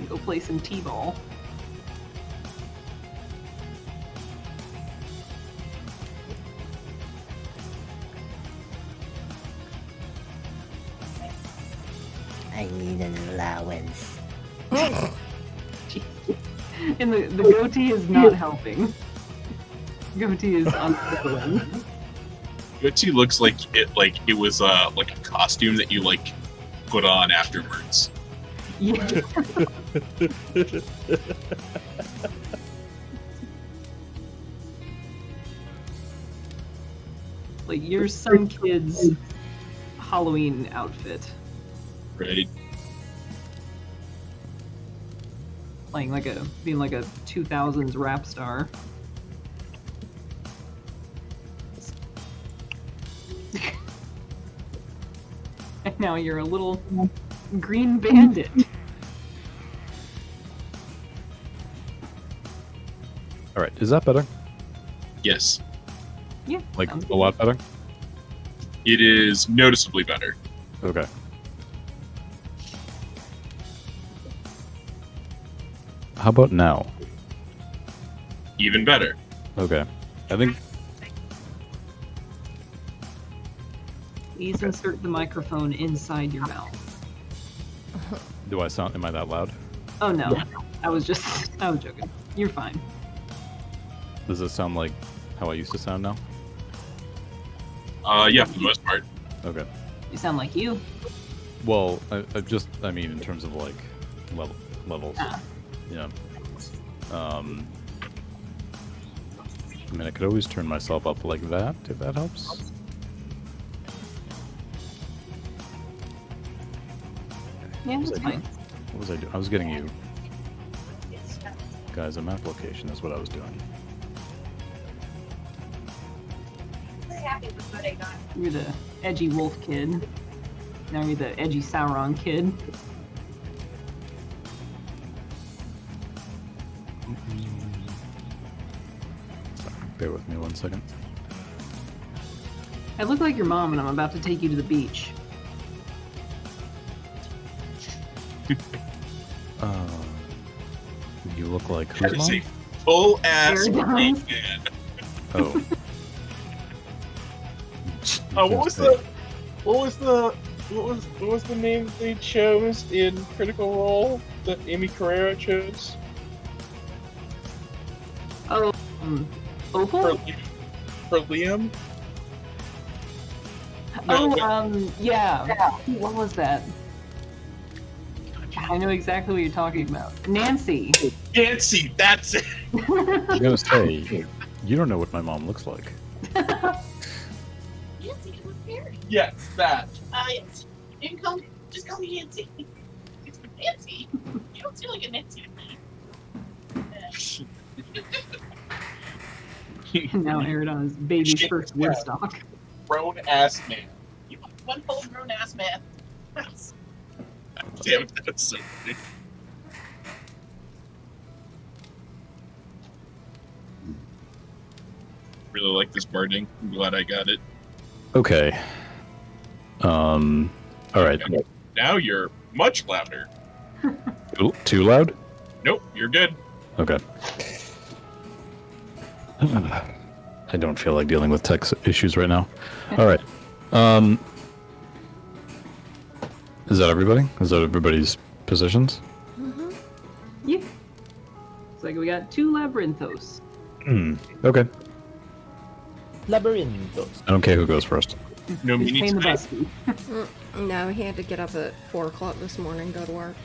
Go play some t-ball. I need an allowance. And the goatee is not helping. Goatee is unfulfilling. Goatee looks like it was like a costume that you like put on afterwards. Yeah. Like you're some kid's Halloween outfit. Right. Being like a 2000s rap star. And now you're a little green bandit. All right, is that better? Yes. Yeah. Like sounds a good. lot better? It is noticeably better. Okay. How about now? Even better. Okay. I think Please insert the microphone inside your mouth. am I that loud? Oh no. I was joking. You're fine. Does it sound like how I used to sound now? Yeah, for the most part. Okay. You sound like you. Well, I mean in terms of like levels. Ah. Yeah. I mean, I could always turn myself up like that, if that helps. Yeah, that's I fine. doing? What was I doing? I was getting you guys a map location is what I was doing. You're the edgy wolf kid. Now you're the edgy Sauron kid. Sorry, bear with me 1 second. I look like your mom and I'm about to take you to the beach. You look like That whose is mom? a full ass Paradise. man. Oh. What was the name they chose in Critical Role that Amy Carrera chose? Oh, Opal? For Liam? Yeah. What was that? I know exactly what you're talking about. Nancy. Nancy, that's it. I was gonna say, you don't know what my mom looks like. Nancy, come up here. Yes, that. Yes. You can call me, just call me Nancy. Nancy? You don't seem like a Nancy to me. And now Aridon is baby's first Woodstock. Grown ass man. You one full grown ass man. Damn, that's so funny. Really like this barding. I'm glad I got it. Okay. All right. Now you're much louder. Too loud? Nope, you're good. Okay. I don't feel like dealing with tech issues right now. All right. Is that everybody? Is that everybody's positions? Yeah. It's like we got 2 Labyrinthos. Okay. Labyrinthos. I don't care who goes first. No He's meaning paying the today. bus fee. No, he had to get up at 4 o'clock this morning, go to work.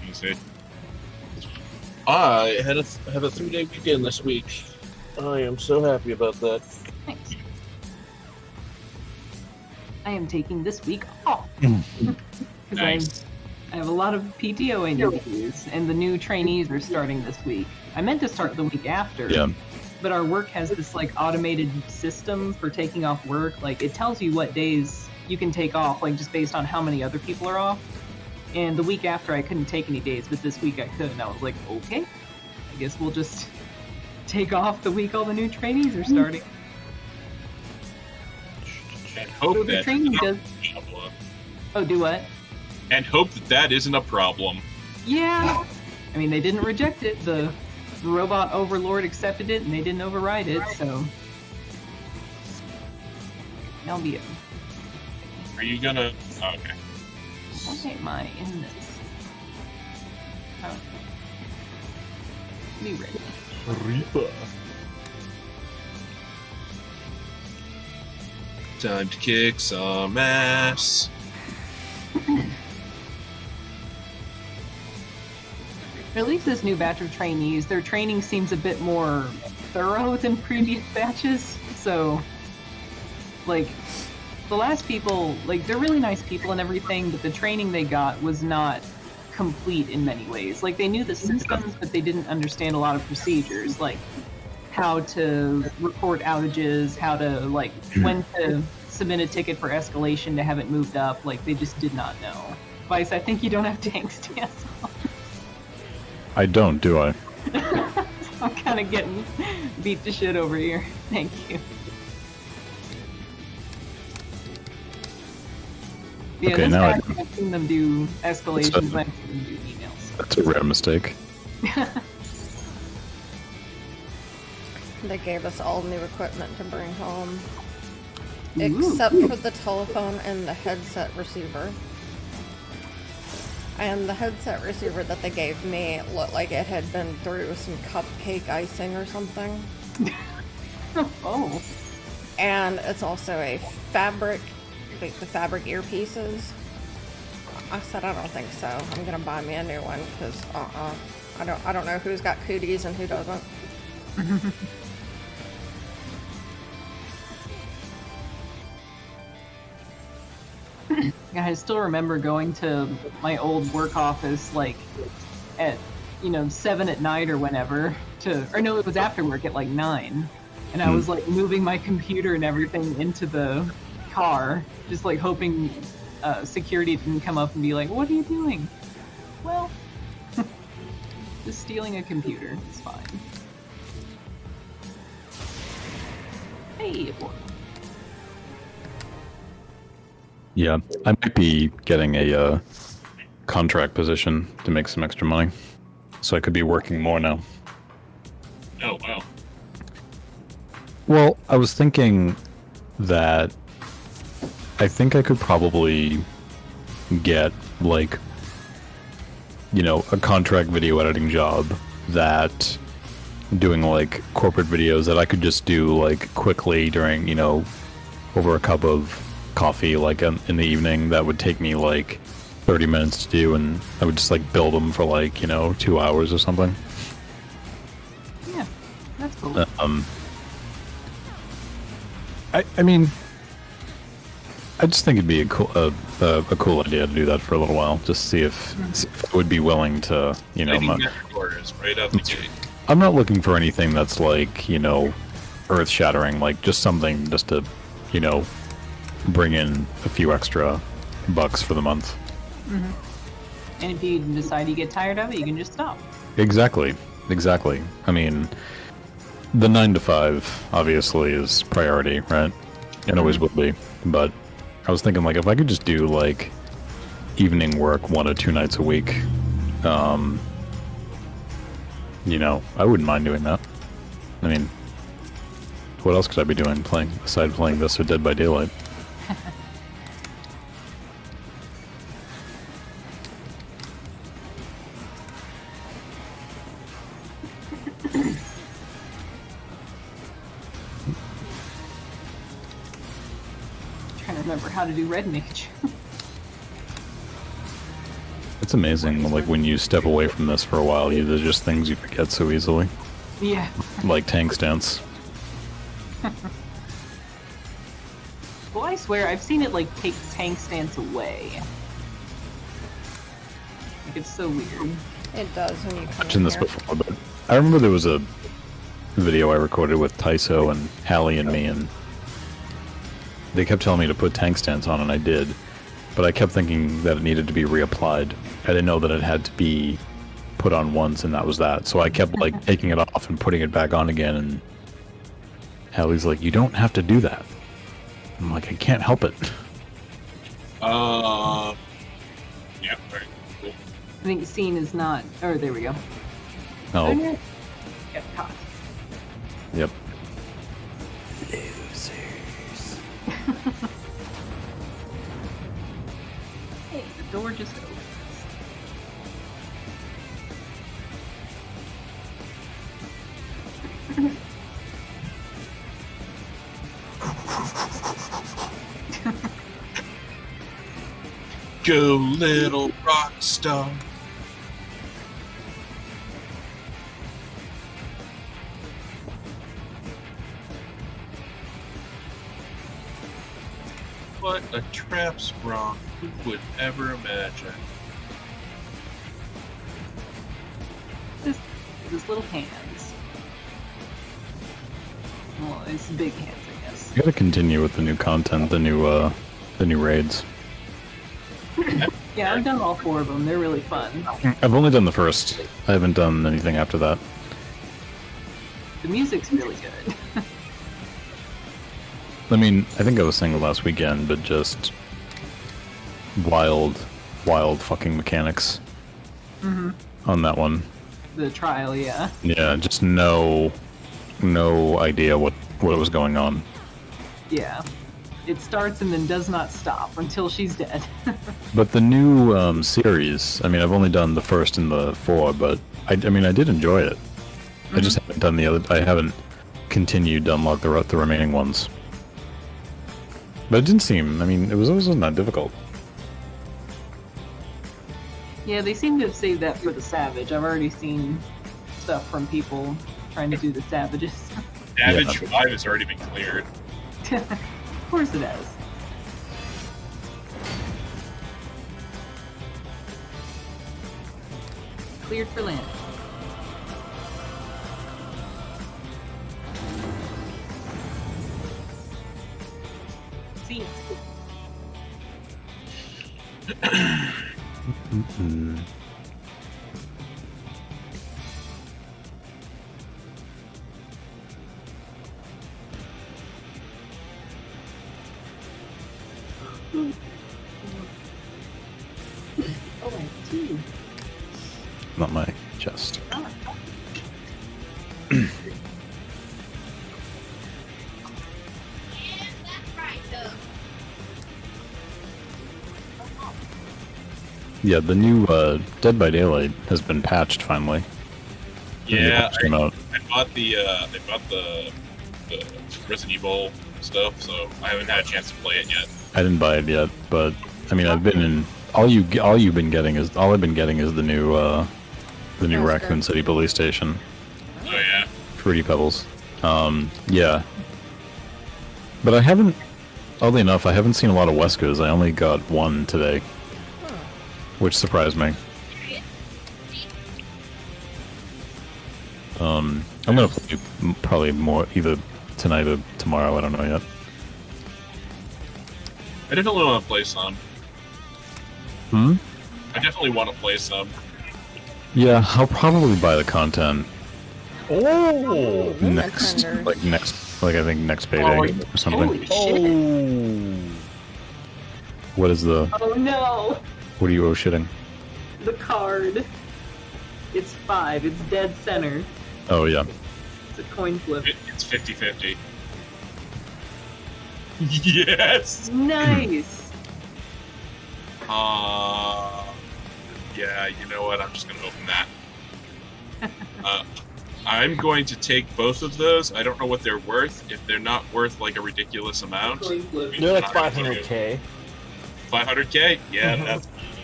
You say, I had a 3-day weekend this week. I am so happy about that. Thanks. I am taking this week off. Because Nice. I have a lot of PTO interviews, and the new trainees are starting this week. I meant to start the week after. Yeah. But our work has this like automated system for taking off work. Like it tells you what days you can take off, like just based on how many other people are off. And the week after I couldn't take any days, but this week I could, and I was like, okay, I guess we'll just take off the week all the new trainees are starting. And hope So the that training does. Oh, do what? and hope that that isn't a problem. Yeah. I mean, they didn't reject it. The robot overlord accepted it, and they didn't override it. So, LBO. Are you gonna? Oh, okay. Why am I in this? Oh. Be ready. Reaper. Time to kick some ass. At least this new batch of trainees, their training seems a bit more thorough than previous batches. So, like, the last people, like, they're really nice people and everything, but the training they got was not complete in many ways. Like, they knew the systems, but they didn't understand a lot of procedures, like how to report outages, how to, like, when to submit a ticket for escalation to have it moved up. Like, they just did not know. Vice, I think you don't have tank stance on. I don't, do I? I'm kind of getting beat to shit over here. Thank you. Yeah, Okay, this now guy, I've seen them do escalations, I've seen them do emails. That's a rare mistake. They gave us all new equipment to bring home. Ooh. Except for the telephone and the headset receiver. And the headset receiver that they gave me looked like it had been through some cupcake icing or something. Oh. And it's also a fabric, like the fabric earpieces. I said I don't think so. I'm gonna buy me a new one because I don't know who's got cooties and who doesn't. I still remember going to my old work office, like, at, 7 at night or whenever, or no, it was after work at, like, 9. And I was, like, moving my computer and everything into the car, just, like, hoping security didn't come up and be like, what are you doing? Well, just stealing a computer. It's fine. Hey, boy. Yeah, I might be getting a contract position to make some extra money, so I could be working more now. Oh wow. Well, I was thinking that I think I could probably get, like, a contract video editing job that doing, like, corporate videos that I could just do, like, quickly during, over a cup of coffee, like, in the evening. That would take me, like, 30 minutes to do, and I would just, like, build them for, like, 2 hours or something. Yeah, that's cool. I mean, I just think it'd be a cool idea to do that for a little while, just see if I would be willing to, Lighting headquarters right out the gate. I'm not looking for anything that's like, earth shattering, like just something just to, bring in a few extra bucks for the month. Mm-hmm. And if you decide you get tired of it, you can just stop. Exactly. I mean, the 9 to 5 obviously is priority, right? It always will be. But I was thinking, like, if I could just do, like, evening work 1 or 2 nights a week, I wouldn't mind doing that. I mean, what else could I be doing aside playing this or Dead by Daylight? Trying to remember how to do Red Mage. It's amazing, like, when you step away from this for a while, there's just things you forget so easily. Yeah. Like tank stance. Well, I swear, I've seen it, like, take tank stance away. Like, it's so weird. It does when you come Mentioned in this here. before, but I remember there was a video I recorded with Tyso and Hallie and me, and they kept telling me to put tank stance on, and I did, but I kept thinking that it needed to be reapplied. I didn't know that it had to be put on once, and that was that. So I kept, like, taking it off and putting it back on again, and Hallie's like, you don't have to do that. I'm like, I can't help it. Yeah. All right. Cool. I think scene is not. Oh, there we go. Oh, Get caught. yep. Hey, the door just opened. Go, little rock star. What a trap sprung. Who would ever imagine? His little hands. Well, it's big hands, I guess. You gotta continue with the new content, the new raids. Yeah, I've done all 4 of them. They're really fun. I've only done the first. I haven't done anything after that. The music's really good. I mean, I think I was saying it last weekend, but just wild fucking mechanics on that one. The trial, yeah. Yeah, just no idea what was going on. Yeah. It starts and then does not stop until she's dead. But the new series, I mean, I've only done the first and the 4, but I mean, I did enjoy it. I just haven't done the other. I haven't continued to unlock the remaining ones. But it didn't seem. I mean, it wasn't that difficult. Yeah, they seem to have saved that for the Savage. I've already seen stuff from people trying to do the Savages. Savage 5 has already been cleared. Of course it has. Cleared for land. See. Oh, I see. Not my chest. Yeah, the new Dead by Daylight has been patched finally. Yeah, Came out. I bought the Resident Evil stuff, so I haven't had a chance to play it yet. I didn't buy it yet, but I mean, I've been in. All I've been getting is the new Raccoon City police station. Oh yeah. Fruity Pebbles. Yeah. But I haven't. Oddly enough, I haven't seen a lot of Weskers. I only got one today, which surprised me. I'm gonna play probably more either tonight or tomorrow. I don't know yet. I definitely want to play some. I definitely want to play some. Yeah, I'll probably buy the content Oh! next, Nintenders. like I think next payday or something. Holy shit. What is the? Oh no! What are you shitting? The card. It's 5. It's dead center. Oh yeah. It's a coin flip. It's 50-50. Yes. Nice. Yeah. You know what? I'm just gonna open that. I'm going to take both of those. I don't know what they're worth. If they're not worth like a ridiculous amount, Coin flip. They're like 500k. 500k. Yeah,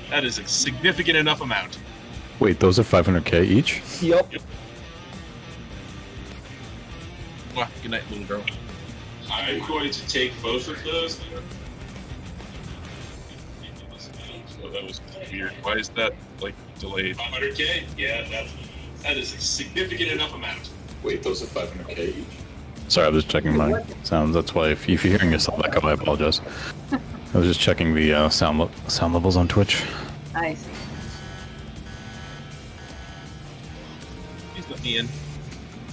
that is a significant enough amount. Wait, those are 500k each? Yep. Well, good night, little girl. I'm going to take both of those. Oh, that was weird. Why is that like delayed? 500k. Yeah, that is a significant enough amount. Wait, those are 500k each? Sorry, I was checking my sounds. That's why if you're hearing yourself echo, I apologize. I was just checking the sound levels on Twitch. Nice. Please let me in.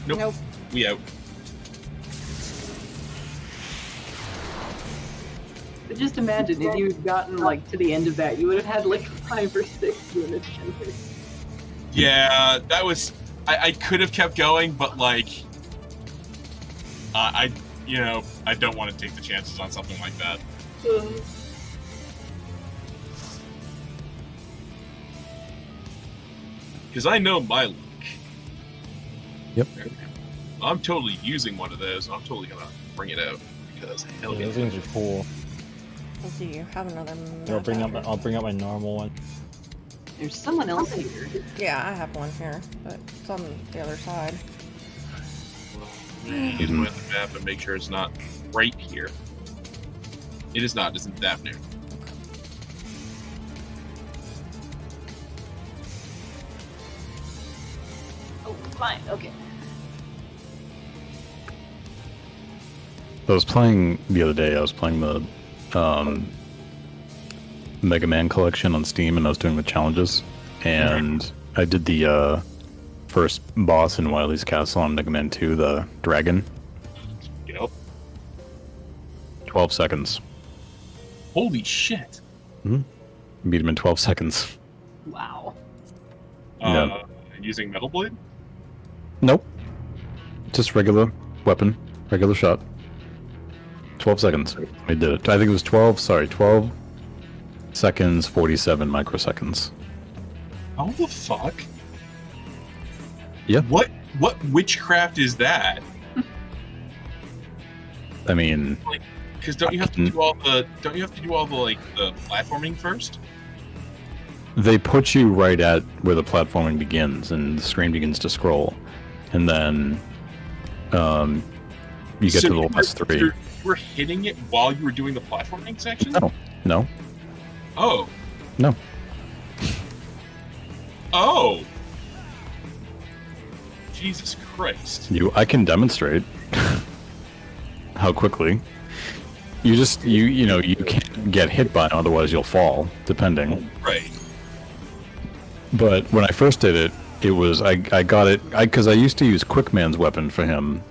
Nope. Nope. We out. But just imagine if you'd gotten like to the end of that, you would have had like 5 or 6 units. Yeah, that was. I could have kept going, but like, I don't want to take the chances on something like that. Because I know my luck. Yep. I'm totally using one of those. And I'm totally gonna bring it out because hell Yeah, yeah. those things are cool. Do you have another I'll map bring out up. here? I'll bring up my normal one. There's someone else here. Yeah, I have one here, but it's on the other side. Use my other map and make sure it's not right here. It is not. Isn't that new? Oh, fine. Okay. I was playing the other day. I was playing the Mega Man collection on Steam, and I was doing the challenges. And I did the first boss in Wily's Castle on Mega Man 2, the dragon. Yep. 12 seconds. Holy shit. Beat him in 12 seconds. Wow. Yeah. Using Metal Blade? Nope. Just regular weapon, regular shot. 12 seconds. I did it. I think it was 12 seconds, 47 microseconds. How the fuck? Yeah. What witchcraft is that? I mean, Because don't you have to do all the like the platforming first? they put you right at where the platforming begins, and the screen begins to scroll, and then you get to the last 3. You were hitting it while you were doing the platforming section? No. Oh. No. Oh. Jesus Christ. I can demonstrate how quickly. You just you can't get hit by it, otherwise you'll fall, depending. Right. But when I first did it, it was I got it because I used to use Quickman's weapon for him.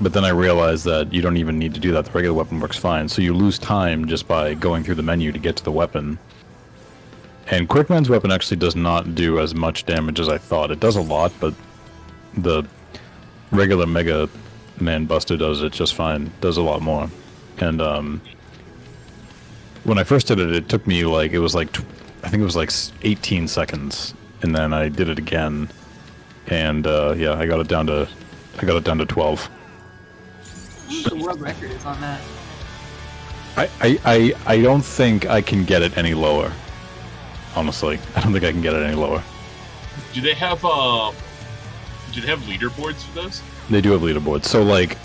But then I realized that you don't even need to do that. The regular weapon works fine. So you lose time just by going through the menu to get to the weapon. And Quickman's weapon actually does not do as much damage as I thought. It does a lot, but the regular Mega Man Buster does it just fine. Does a lot more. And when I first did it, it took me I think it was like 18 seconds. And then I did it again. And yeah, I got it down to 12. The world record is on that. I don't think I can get it any lower. Honestly, I don't think I can get it any lower. Do they have leaderboards for those? They do have leaderboards. So like,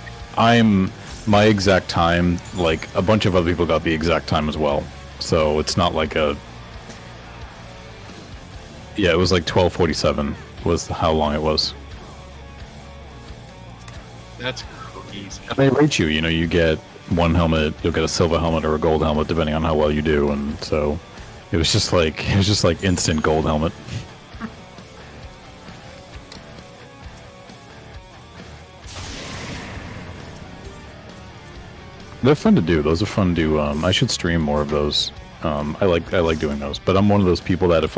my exact time. Like a bunch of other people got the exact time as well. So it's not like a. Yeah, it was like 12:47 was how long it was. That's crazy. And they rate you. You get one helmet, you'll get a silver helmet or a gold helmet depending on how well you do, and so it was just like instant gold helmet. They're fun to do. Those are fun to. I should stream more of those. I like doing those, but I'm one of those people that if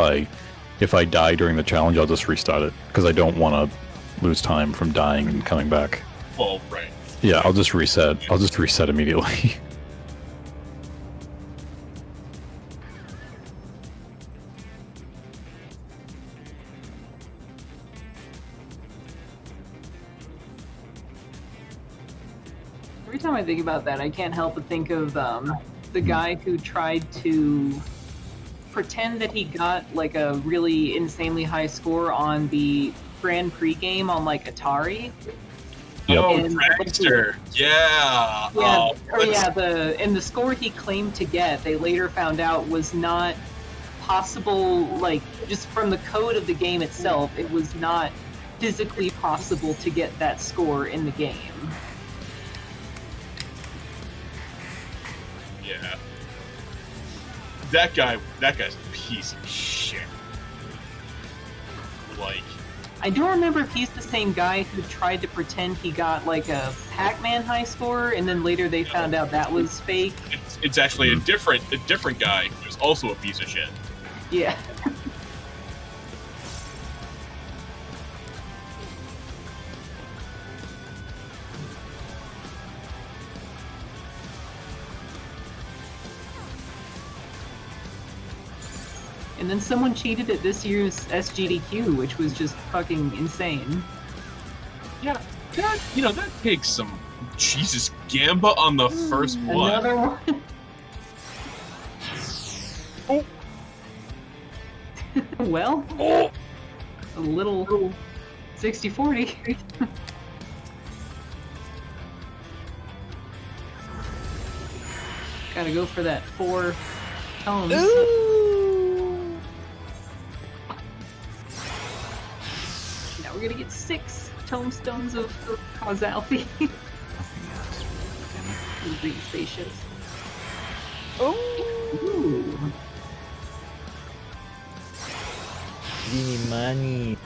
I die during the challenge, I'll just restart it because I don't want to lose time from dying and coming back. Well, right. Yeah, I'll just reset. I'll just reset immediately. Every time I think about that, I can't help but think of the guy who tried to pretend that he got like a really insanely high score on the Grand Prix game on like Atari. Yep. Oh, And- Dragster. Yeah. Yeah, and the score he claimed to get, they later found out was not possible. Like just from the code of the game itself, it was not physically possible to get that score in the game. Yeah. That guy's a piece of shit. Like, I don't remember if he's the same guy who tried to pretend he got like a Pac-Man high score, and then later they found out that was fake. It's actually a different guy who's also a piece of shit. Yeah. And then someone cheated at this year's SGDQ, which was just fucking insane. Yeah, that takes some Jesus Gamba on the first one. Another one. Oh. Well, Oh. a little 60-40. Gotta go for that 4 tones. Now we're gonna get 6 tomestones of causality. Green spaceships. Ooh. Give me money.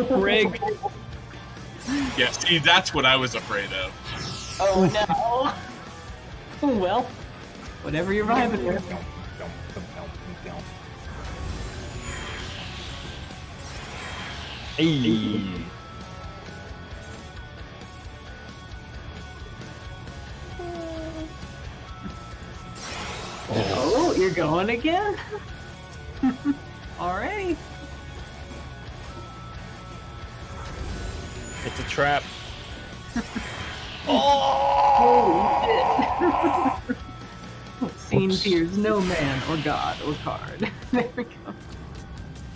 Greg. Yeah, see, that's what I was afraid of. Oh no. Oh well. Whatever you're vibing with. Hey. Oh, you're going again? Alright. It's a trap. Oh shit. Scene fears no man or god or card. There we go.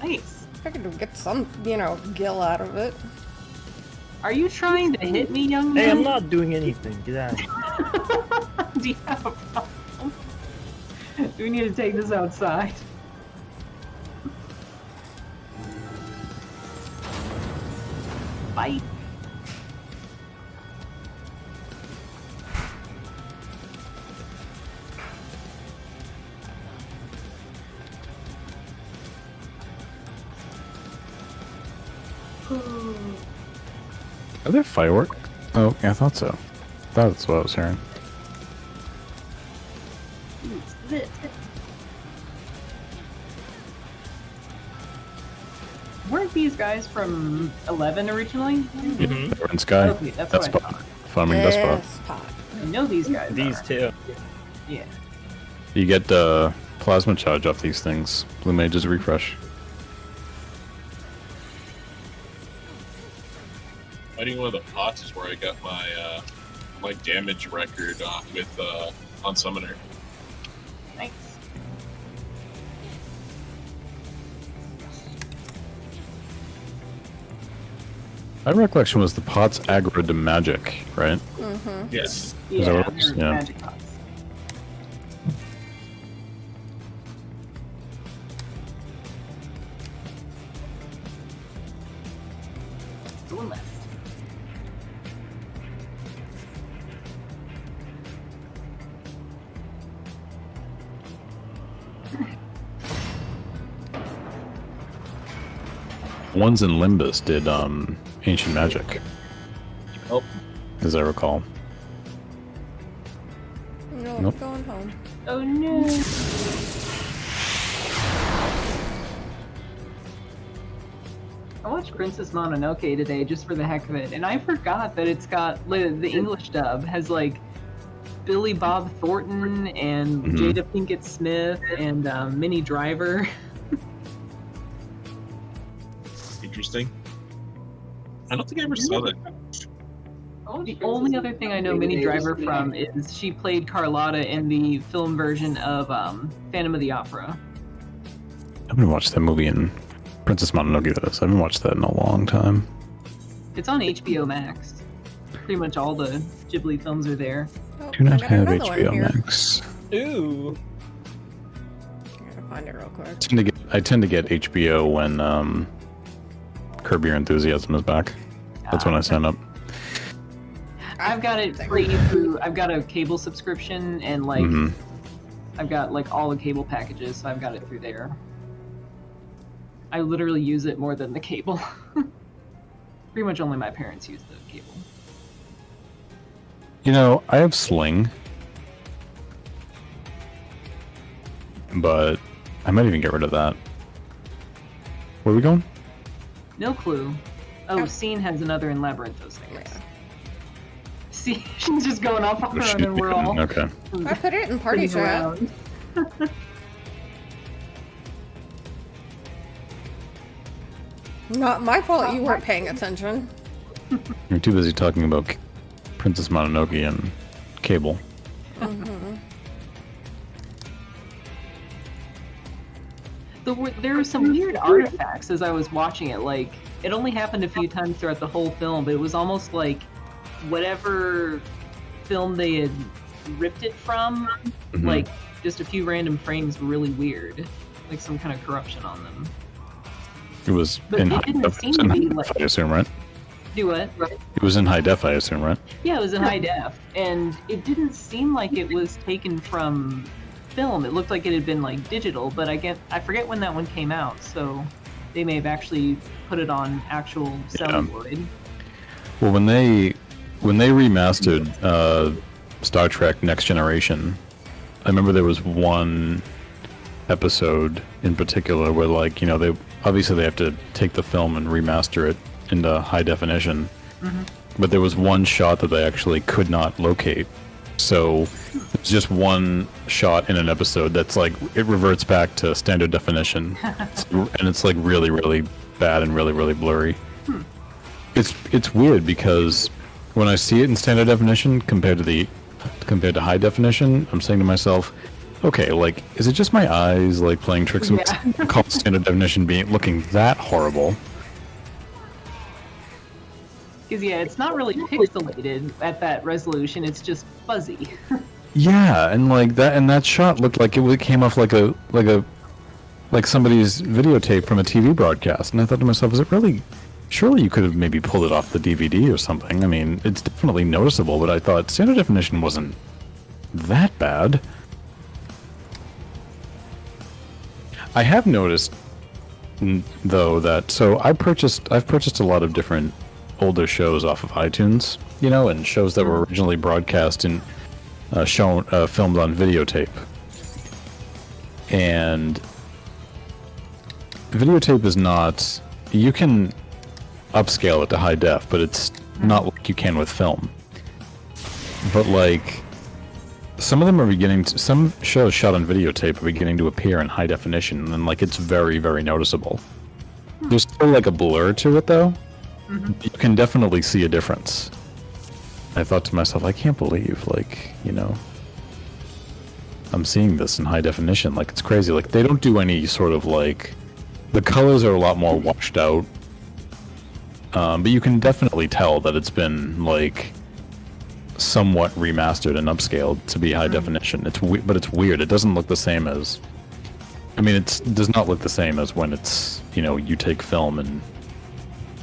Nice. I could get some, gill out of it. Are you trying to hit me, young man? Hey, I'm not doing anything. Get out of here. Do you have a problem? Do we need to take this outside? Bye. Are there fireworks? Oh, yeah, I thought so. That's what I was hearing. Weren't these guys from 11 originally? Different sky. Okay, that's That's what I spot. Farming Despot. Spot. I know these guys. These are. two. Yeah. You get plasma charge off these things. Blue Mage's refresh. Fighting one of the pots is where I got my damage record with on Summoner. Nice. My recollection was the pots aggro to magic, right? Yes. Is that Yeah, what it was? they're Yeah. magic pots. Going left. Ones in Limbus did ancient magic, Oh, as I recall. No, Nope. going home. Oh no. I watched Princess Mononoke today just for the heck of it, and I forgot that it's got the English dub has like Billy Bob Thornton and Jada Pinkett Smith and Minnie Driver. Interesting. I don't think I ever saw that. The only other thing I know Minnie Driver from is she played Carlotta in the film version of Phantom of the Opera. I haven't watched that movie in Princess Mononoke. That is. I haven't watched that in a long time. It's on HBO Max. Pretty much all the Ghibli films are there. Oh, Do not I got have another one HBO here. Max. ooh. I gotta find it real quick. I tend to get HBO when Curb Your Enthusiasm is back. That's when I sign up. I've got it free through. I've got a cable subscription, and like Mhm. I've got like all the cable packages, so I've got it through there. I literally use it more than the cable. Pretty much only my parents use the cable. You know, I have Sling, but I might even get rid of that. Where are we going? No clue. Oh, Scene has another in Labyrinthos, I guess. Yeah. See, she's just going off on her own, and we're all Okay. I put it in party sitting chat. around. Not my fault you weren't paying attention. You're too busy talking about Princess Mononoke and cable. There were some weird artifacts as I was watching it. Like, it only happened a few times throughout the whole film, but it was almost like whatever film they had ripped it from, Mhm. like, just a few random frames were really weird. Like some kind of corruption on them. It was But in it high didn't def, seem to be like- I assume, right? Do what? It was in high def, I assume, right? Yeah, it was in high def, and it didn't seem like it was taken from film. It looked like it had been like digital, but I forget when that one came out, so they may have actually put it on actual celluloid. Well, when they remastered Star Trek Next Generation, I remember there was one episode in particular where, like, you know, they have to take the film and remaster it into high definition. But there was one shot that they actually could not locate. So it's just one shot in an episode that's like, it reverts back to standard definition. And it's like really, really bad and really, really blurry. It's weird because when I see it in standard definition compared to high definition, I'm saying to myself, okay, like, is it just my eyes like playing tricks on Yeah. me? Call standard definition looking that horrible? Because yeah, it's not really pixelated at that resolution. It's just fuzzy. Yeah, and like that shot looked like it came off like somebody's videotape from a TV broadcast, and I thought to myself, is it really? Surely you could have maybe pulled it off the DVD or something. I mean, it's definitely noticeable, but I thought standard definition wasn't that bad. I have noticed, though, that I've purchased a lot of different older shows off of iTunes, you know, and shows that were originally broadcast and filmed on videotape. And videotape is not, you can upscale it to high def, but it's not like you can with film. But like, some of them are some shows shot on videotape are beginning to appear in high definition, and like, it's very, very noticeable. There's still like a blur to it though. You can definitely see a difference. I thought to myself, I can't believe, like, you know, I'm seeing this in high definition. Like, it's crazy. Like, they don't do any sort of like, the colors are a lot more washed out. But you can definitely tell that it's been like somewhat remastered and upscaled to be high definition. But it's weird. It doesn't look the same as. I mean, it does not look the same as when it's, you know, you take film and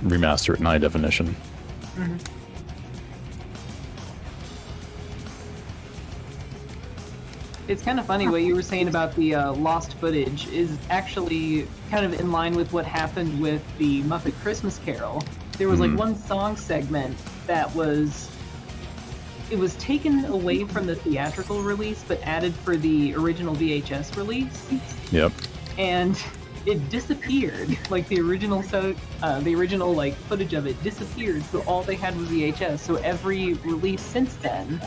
remaster it in high definition. It's kind of funny what you were saying about the lost footage is actually kind of in line with what happened with the Muppet Christmas Carol. There was like one song segment that was taken away from the theatrical release but added for the original VHS release. Yep. And it disappeared. Like the original like footage of it disappeared, so all they had was VHS. So every release since then,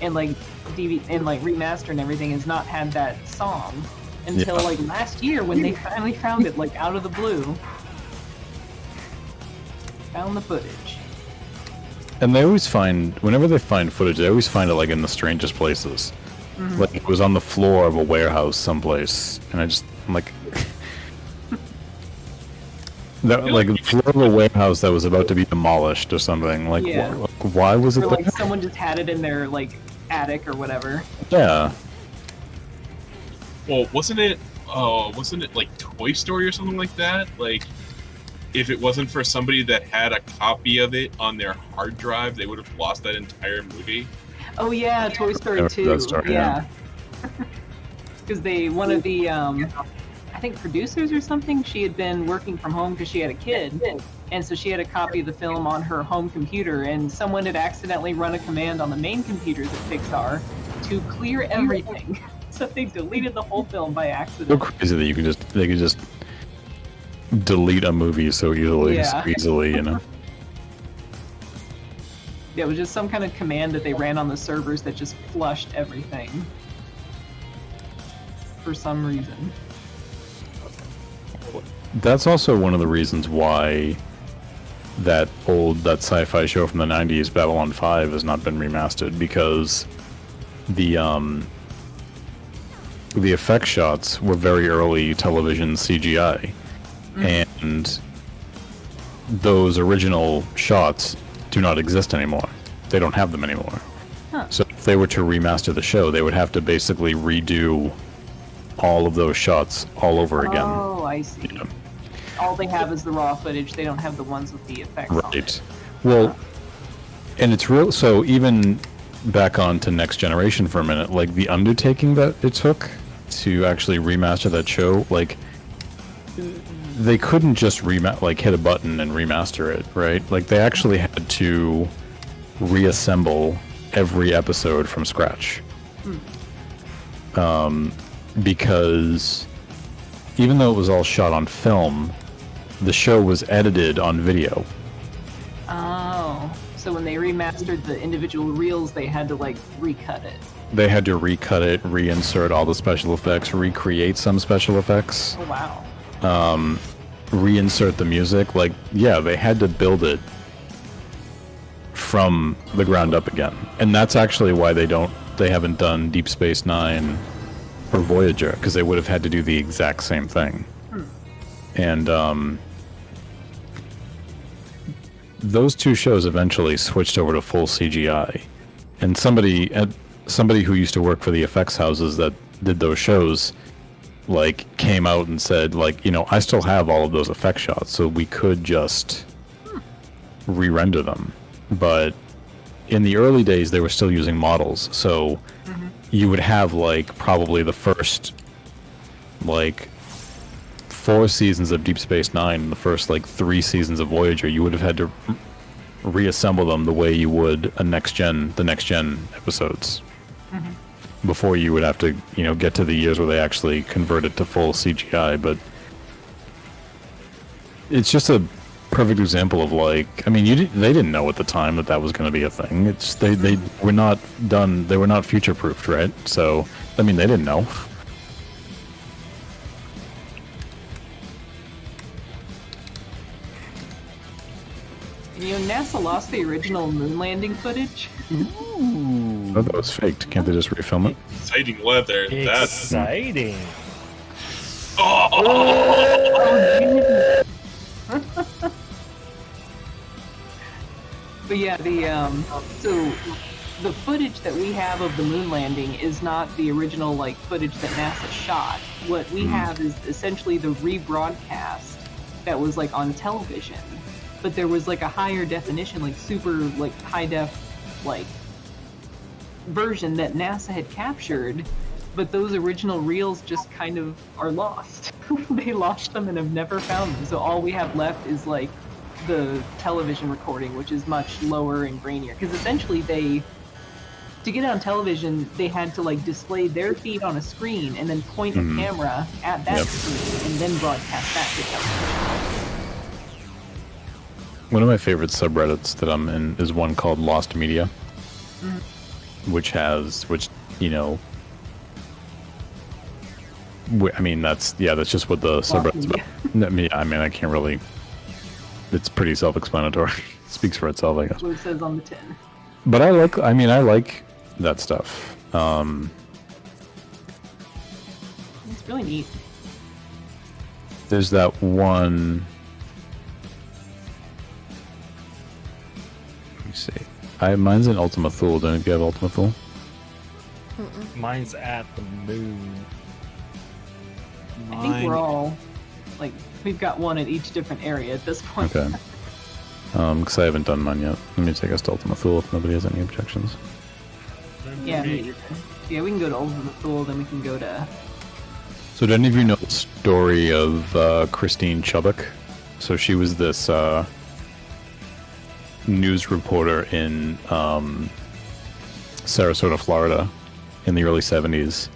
and like DVD and like remaster and everything, has not had that song until like last year when they finally found it, like out of the blue. Found the footage. And they always whenever they find footage, they always find it like in the strangest places. Like it was on the floor of a warehouse someplace, and I'm like, that, like the floor of a warehouse that was about to be demolished or something. Like, Yeah. why was it Or there? like someone just had it in their like attic or whatever. Yeah. Well, wasn't it like Toy Story or something like that? Like, if it wasn't for somebody that had a copy of it on their hard drive, they would have lost that entire movie. Oh yeah, Toy Story Yeah, 2. that story, yeah. because one of the I think producers or something, she had been working from home because she had a kid, and so she had a copy of the film on her home computer, and someone had accidentally run a command on the main computers at Pixar to clear everything. So they deleted the whole film by So accident. crazy that they could just delete a movie so easily, Yeah. you know. Yeah, it was just some kind of command that they ran on the servers that just flushed everything. For some reason. That's also one of the reasons why that sci-fi show from the 90s, Babylon 5, has not been remastered, because the effect shots were very early television CGI, and those original shots do not exist anymore. They don't have them anymore. Huh. So if they were to remaster the show, they would have to basically redo all of those shots all over again. Oh, I see. Yeah. All they have is the raw footage. They don't have the ones with the effects on Right. it. Well, and it's real. So even back on to Next Generation for a minute, like the undertaking that it took to actually remaster that show, like they couldn't just hit a button and remaster it, right? Like they actually had to reassemble every episode from scratch. Because even though it was all shot on film, the show was edited on video. Oh, so when they remastered the individual reels, they had to like recut it. They had to recut it, reinsert all the special effects, recreate some special effects, Oh wow. reinsert the music. Like, yeah, they had to build it from the ground up again. And that's actually why they haven't done Deep Space Nine or Voyager, because they would have had to do the exact same thing. And those two shows eventually switched over to full CGI. And somebody who used to work for the effects houses that did those shows, like, came out and said, like, you know, I still have all of those effect shots, so we could just re-render them. But in the early days, they were still using models, so you would have, like, probably the first, like, 4 seasons of Deep Space Nine and the first, like, 3 seasons of Voyager. You would have had to reassemble them the way you would the next gen episodes. Before you would have to, you know, get to the years where they actually converted to full CGI. But it's just a perfect example of, like, I mean, they didn't know at the time that was going to be a thing. It's they were not done. They were not future proofed, right? So I mean, they didn't know. And you know, NASA lost the original moon landing footage. Oh, that was faked. Can't they just refilm it? Exciting weather. That's. Exciting. Oh! But yeah, so the footage that we have of the moon landing is not the original like footage that NASA shot. What we have is essentially the rebroadcast that was like on television, but there was like a higher definition, like super like high def like version that NASA had captured, but those original reels just kind of are lost. They lost them and have never found them. So all we have left is like the television recording, which is much lower and grainier. Because essentially to get on television, they had to like display their feed on a screen and then point a camera at that screen and then broadcast that to television. One of my favorite subreddits that I'm in is one called Lost Media, which you know, I mean, that's just what the subreddit's about. I mean, I can't really. It's pretty self-explanatory. It speaks for itself, I guess. That's what it says on the tin. But I like that stuff. It's really neat. There's that one. Let me see. Mine's in Ultima Thule. Don't you have Ultima Thule? Mine's at the moon. I think we're all like we've got one at each different area at this point. Okay. Because I haven't done mine yet. Let me take us to Ultima Thule if nobody has any objections. Yeah, me either. Yeah, we can go to Ultima Thule, then we can go to So did any of you know the story of Christine Chubbuck? So she was this news reporter in Sarasota, Florida in the early 70s.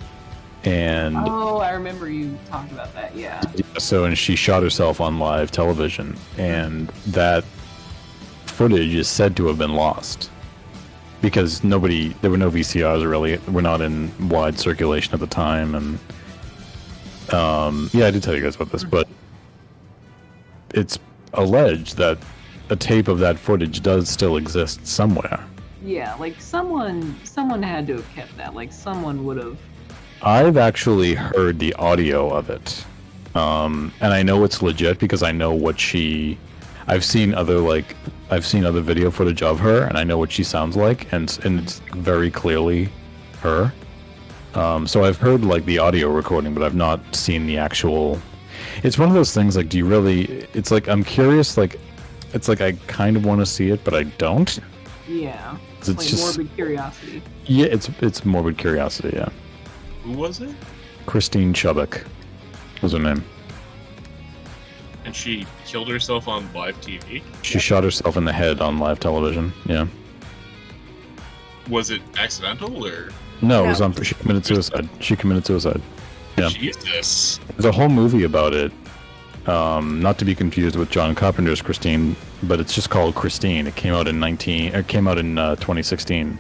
And Oh, I remember you talked about that. Yeah. and she shot herself on live television, and that footage is said to have been lost because there were no VCRs really, were not in wide circulation at the time, and yeah, I did tell you guys about this, but it's alleged that a tape of that footage does still exist somewhere. Yeah, like someone had to have kept that. Like someone would have. I've actually heard the audio of it, and I know it's legit because I know what I've seen other video footage of her, and I know what she sounds like, and it's very clearly her. So I've heard like the audio recording, but I've not seen the actual. It's one of those things like, do you really? It's like I'm curious. Like, it's like I kind of want to see it, but I don't. Yeah. It's like just morbid curiosity. Yeah, it's morbid curiosity. Yeah. Who was it? Christine Chubbuck was her name. And she killed herself on live TV? She shot herself in the head on live television. Yeah. Was it accidental or? No, it was on. She committed suicide. Yeah. Jesus. There's a whole movie about it. Not to be confused with John Carpenter's Christine, but it's just called Christine. It came out in 2016,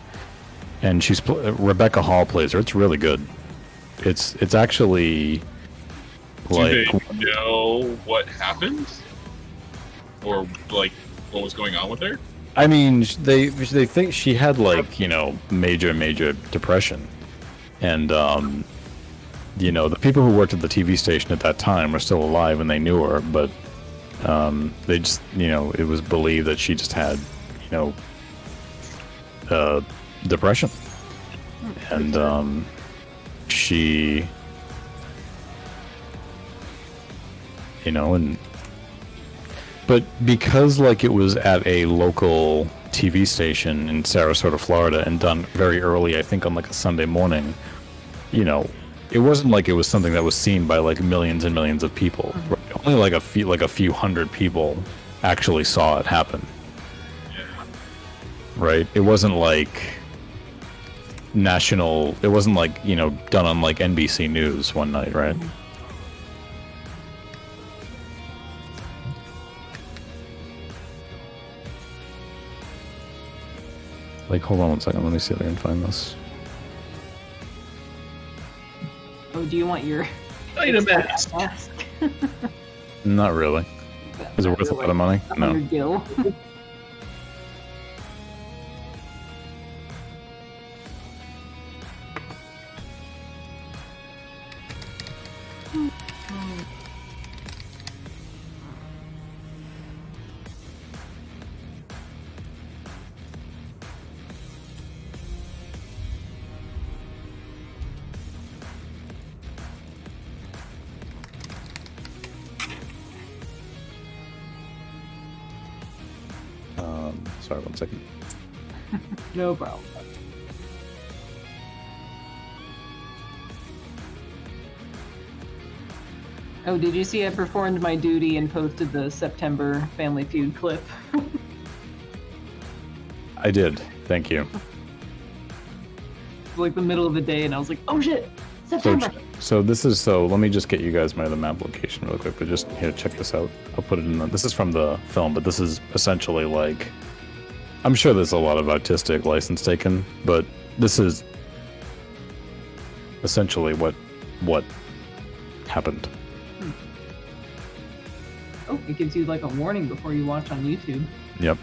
and Rebecca Hall plays her. It's really good. It's actually like. Do they know what happened, or like what was going on with her? I mean, they think she had like major depression, and the people who worked at the TV station at that time are still alive and they knew her, but they just it was believed that she just had depression, and she but because like it was at a local TV station in Sarasota, Florida, and done very early, I think on like a Sunday morning, it wasn't like it was something that was seen by like millions and millions of people. Right? Only like a few hundred people actually saw it happen. Right? It wasn't like national. It wasn't like done on like NBC News one night, right? Like, hold on one second. Let me see if I can find this. Oh, do you want your Item mask. Not really. Is it worth a lot of money? No. Your gill. Sorry, one second. No problem. Oh, did you see I performed my duty and posted the September Family Feud clip? I did. Thank you. It's like the middle of the day, and I was like, "Oh shit, September!" So let me just get you guys the map location real quick. But just here, check this out. I'll put it in. This is from the film, but this is essentially like. I'm sure there's a lot of artistic license taken, but this is essentially what happened. Oh, it gives you like a warning before you watch on YouTube. Yep.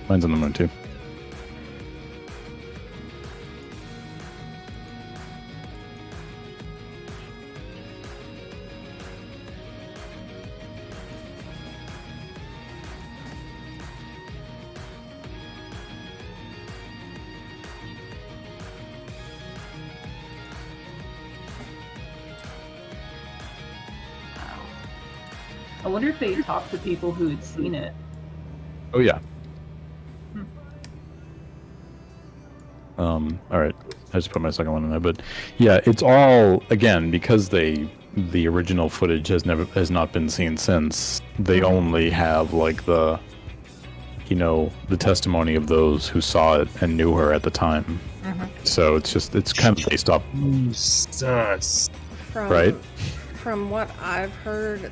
Mine's on the moon too. I wonder if they talked to people who had seen it. Oh yeah. All right, I just put my second one in there, but yeah, it's all again because the original footage has not been seen since. They only have like the testimony of those who saw it and knew her at the time. So it's kind of based off, Sus. right? From what I've heard,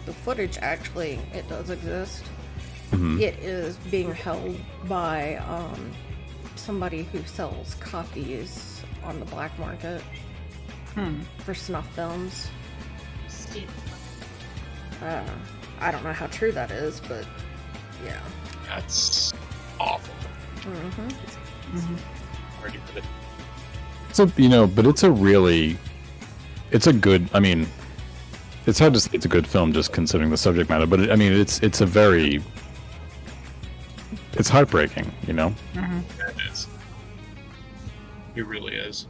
the footage actually it does exist. Mhm. It is being held by somebody who sells copies on the black market for snuff films. Steve. I don't know how true that is, but yeah. That's awful. Ready for the So but it's a good. I mean, it's hard to say it's a good film just considering the subject matter, but it's a very. It's heartbreaking, Yeah, it is. It really is.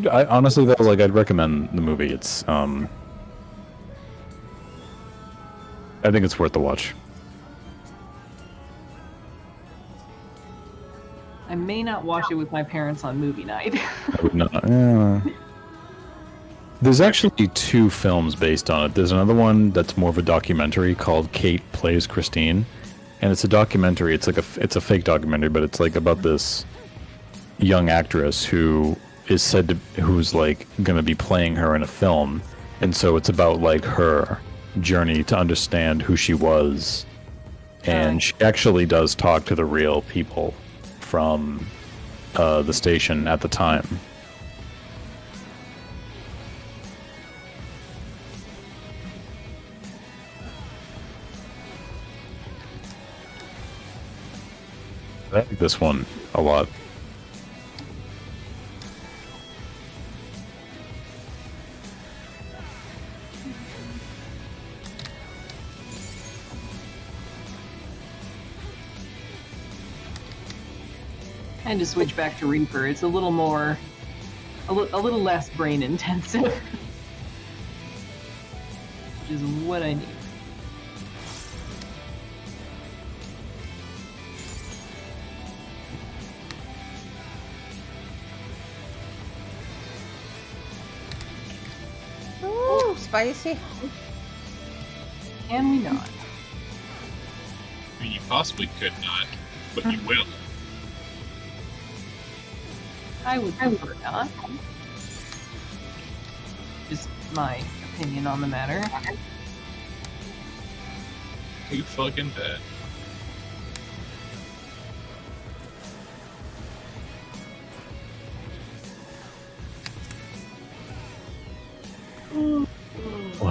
I honestly though, like, I'd recommend the movie. It's I think it's worth the watch. I may not watch it with my parents on movie night. I would not. Yeah. There's actually 2 films based on it. There's another one that's more of a documentary called Kate Plays Christine, and it's a documentary. It's like it's a fake documentary, but it's like about this young actress who is who's like going to be playing her in a film, and so it's about like her journey to understand who she was, and she actually does talk to the real people from the station at the time. I like this one a lot. And to switch back to Reaper, it's a little more, a little less brain intensive, which is what I need. Ooh, spicy. Can we not? I mean, you possibly could not, but you will. I would prefer not. Just my opinion on the matter. You fucking bet. We'll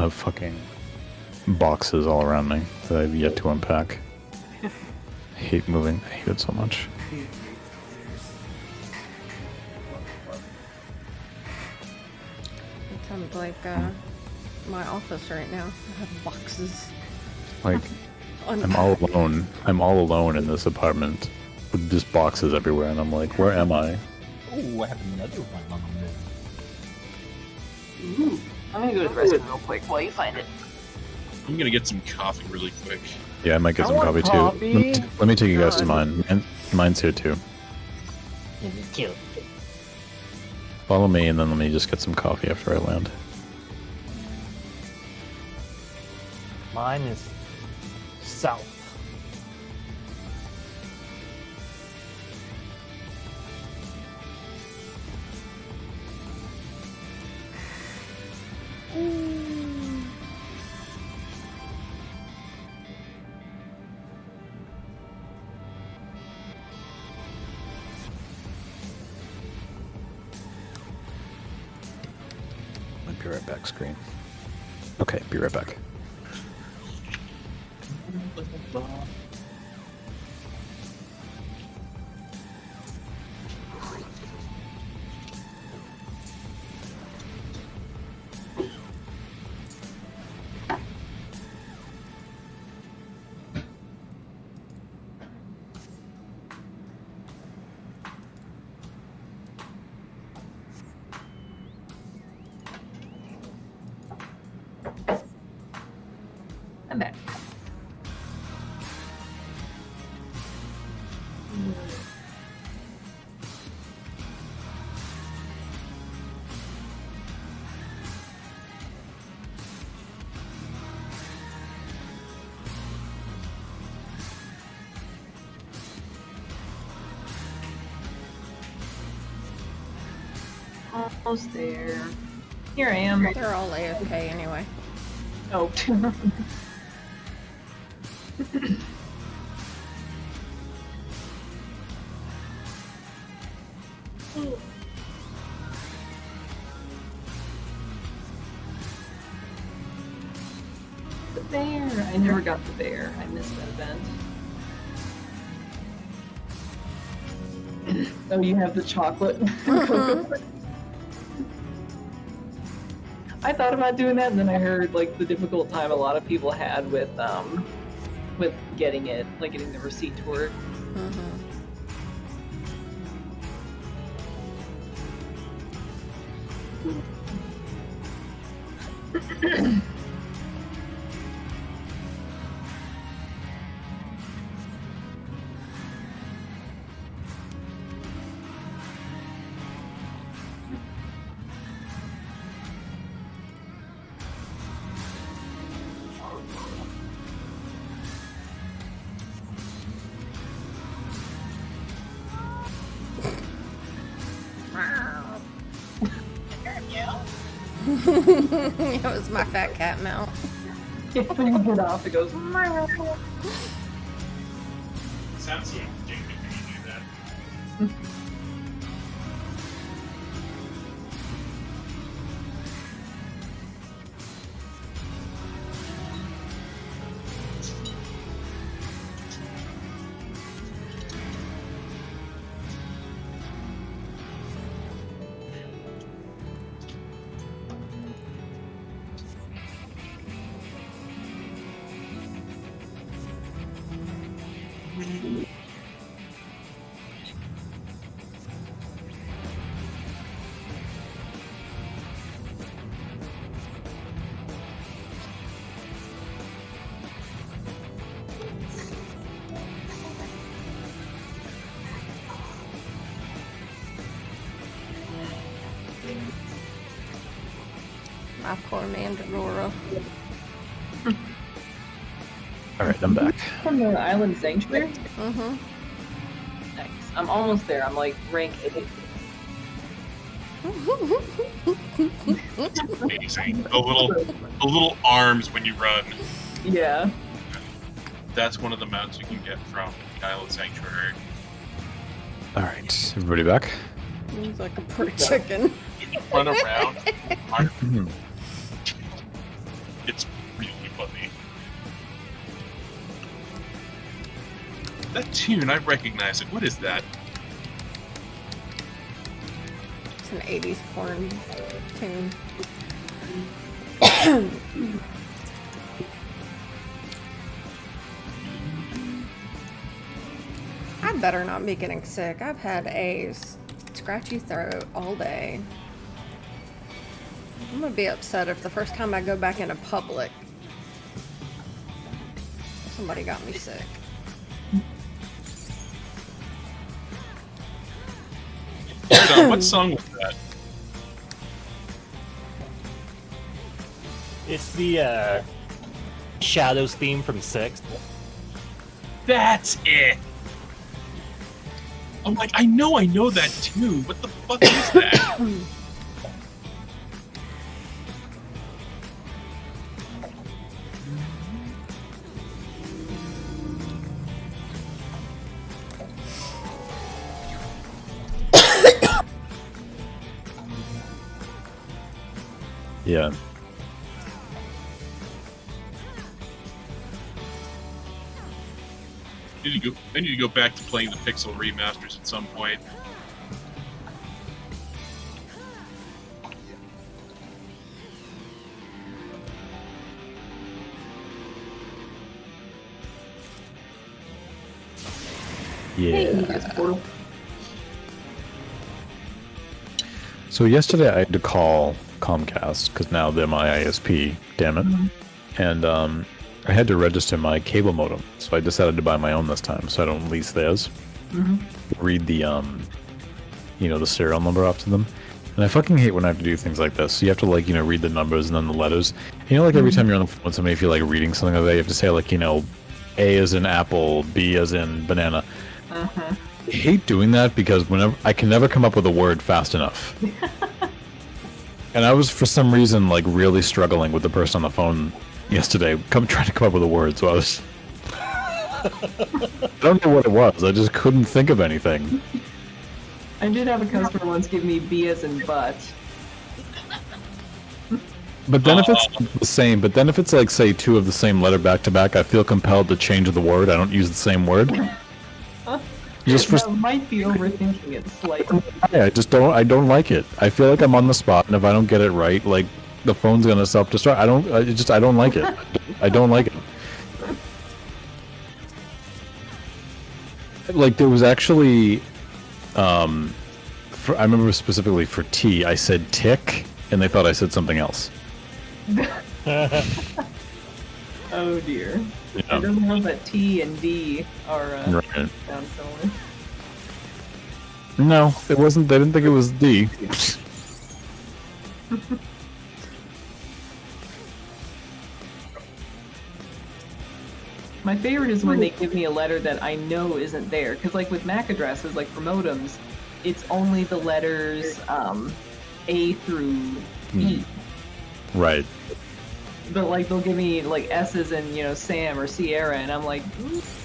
have fucking boxes all around me that I've yet to unpack. I hate moving. I hate it so much. It sounds like my office right now. I have boxes. Like, I'm all alone. I'm all alone in this apartment with just boxes everywhere, and I'm like, where am I? Ooh, I have another one on the move. Ooh. I'm gonna go to the restroom real quick while you find it. I'm gonna get some coffee really quick. Yeah, I might get I some want coffee too. coffee. Let me take you guys to mine. Mine's here too. This is cute. Follow me, and then let me just get some coffee after I land. Mine is south. I'll be right back, screen. Okay, be right back. back. Almost there. Here I am. They're all AFK anyway. Oh. The bear. I never got the bear. I missed that event. Oh, you have the chocolate. I thought about doing that, and then I heard like the difficult time a lot of people had with getting it, like getting the receipt to work. It was my fat cat mount. When you get off, it goes. Sounds so addictive when you do that. My poor Mandalora. Alright, I'm back. From the island sanctuary. Mm-hmm. Nice. I'm almost there. I'm like rank 8. Amazing. The little arms when you run. Yeah. That's one of the mounts you can get from the Island Sanctuary. Alright, everybody back? He's like a poor chicken. You can run around. It's really funny. That tune, I recognize it. What is that? It's an 80s porn tune. I better not be getting sick. I've had a scratchy throat all day. I'm gonna be upset if the first time I go back into public, somebody got me sick. Hold on, what song was that? It's the Shadows theme from 6. That's it! I'm like, I know that tune. What the fuck is that? Yeah. I need to go back to playing the Pixel remasters at some point. Yeah. So yesterday I had to call Comcast because now they're my ISP. Damn it! And I had to register my cable modem, so I decided to buy my own this time, so I don't lease theirs. Read the the serial number off to them. And I fucking hate when I have to do things like this. So you have to like, read the numbers and then the letters. Like every time you're on the phone with somebody, if you're like reading something like that, you have to say like, A as in apple, B as in banana. I hate doing that because whenever I can never come up with a word fast enough. And I was for some reason like really struggling with the person on the phone yesterday, trying to come up with a word. So I was I don't know what it was. I just couldn't think of anything. I did have a customer once give me B as in butt. But then if it's the same, if it's like say two of the same letter back to back, I feel compelled to change the word. I don't use the same word. Just for That might be overthinking it slightly. I don't like it. I feel like I'm on the spot, and if I don't get it right, like the phone's gonna self-destruct. I don't like it. I don't like it. Like there was actually, I remember specifically for T, I said tick, and they thought I said something else. Oh dear. Yeah. I don't know that T and D are Right. sound similar. No, it wasn't. They didn't think it was D. My favorite is when they give me a letter that I know isn't there. Because, like, with MAC addresses, like, for modems, it's only the letters A through E. Right. But, like, they'll give me, like, S's in, Sam or Sierra, and I'm like,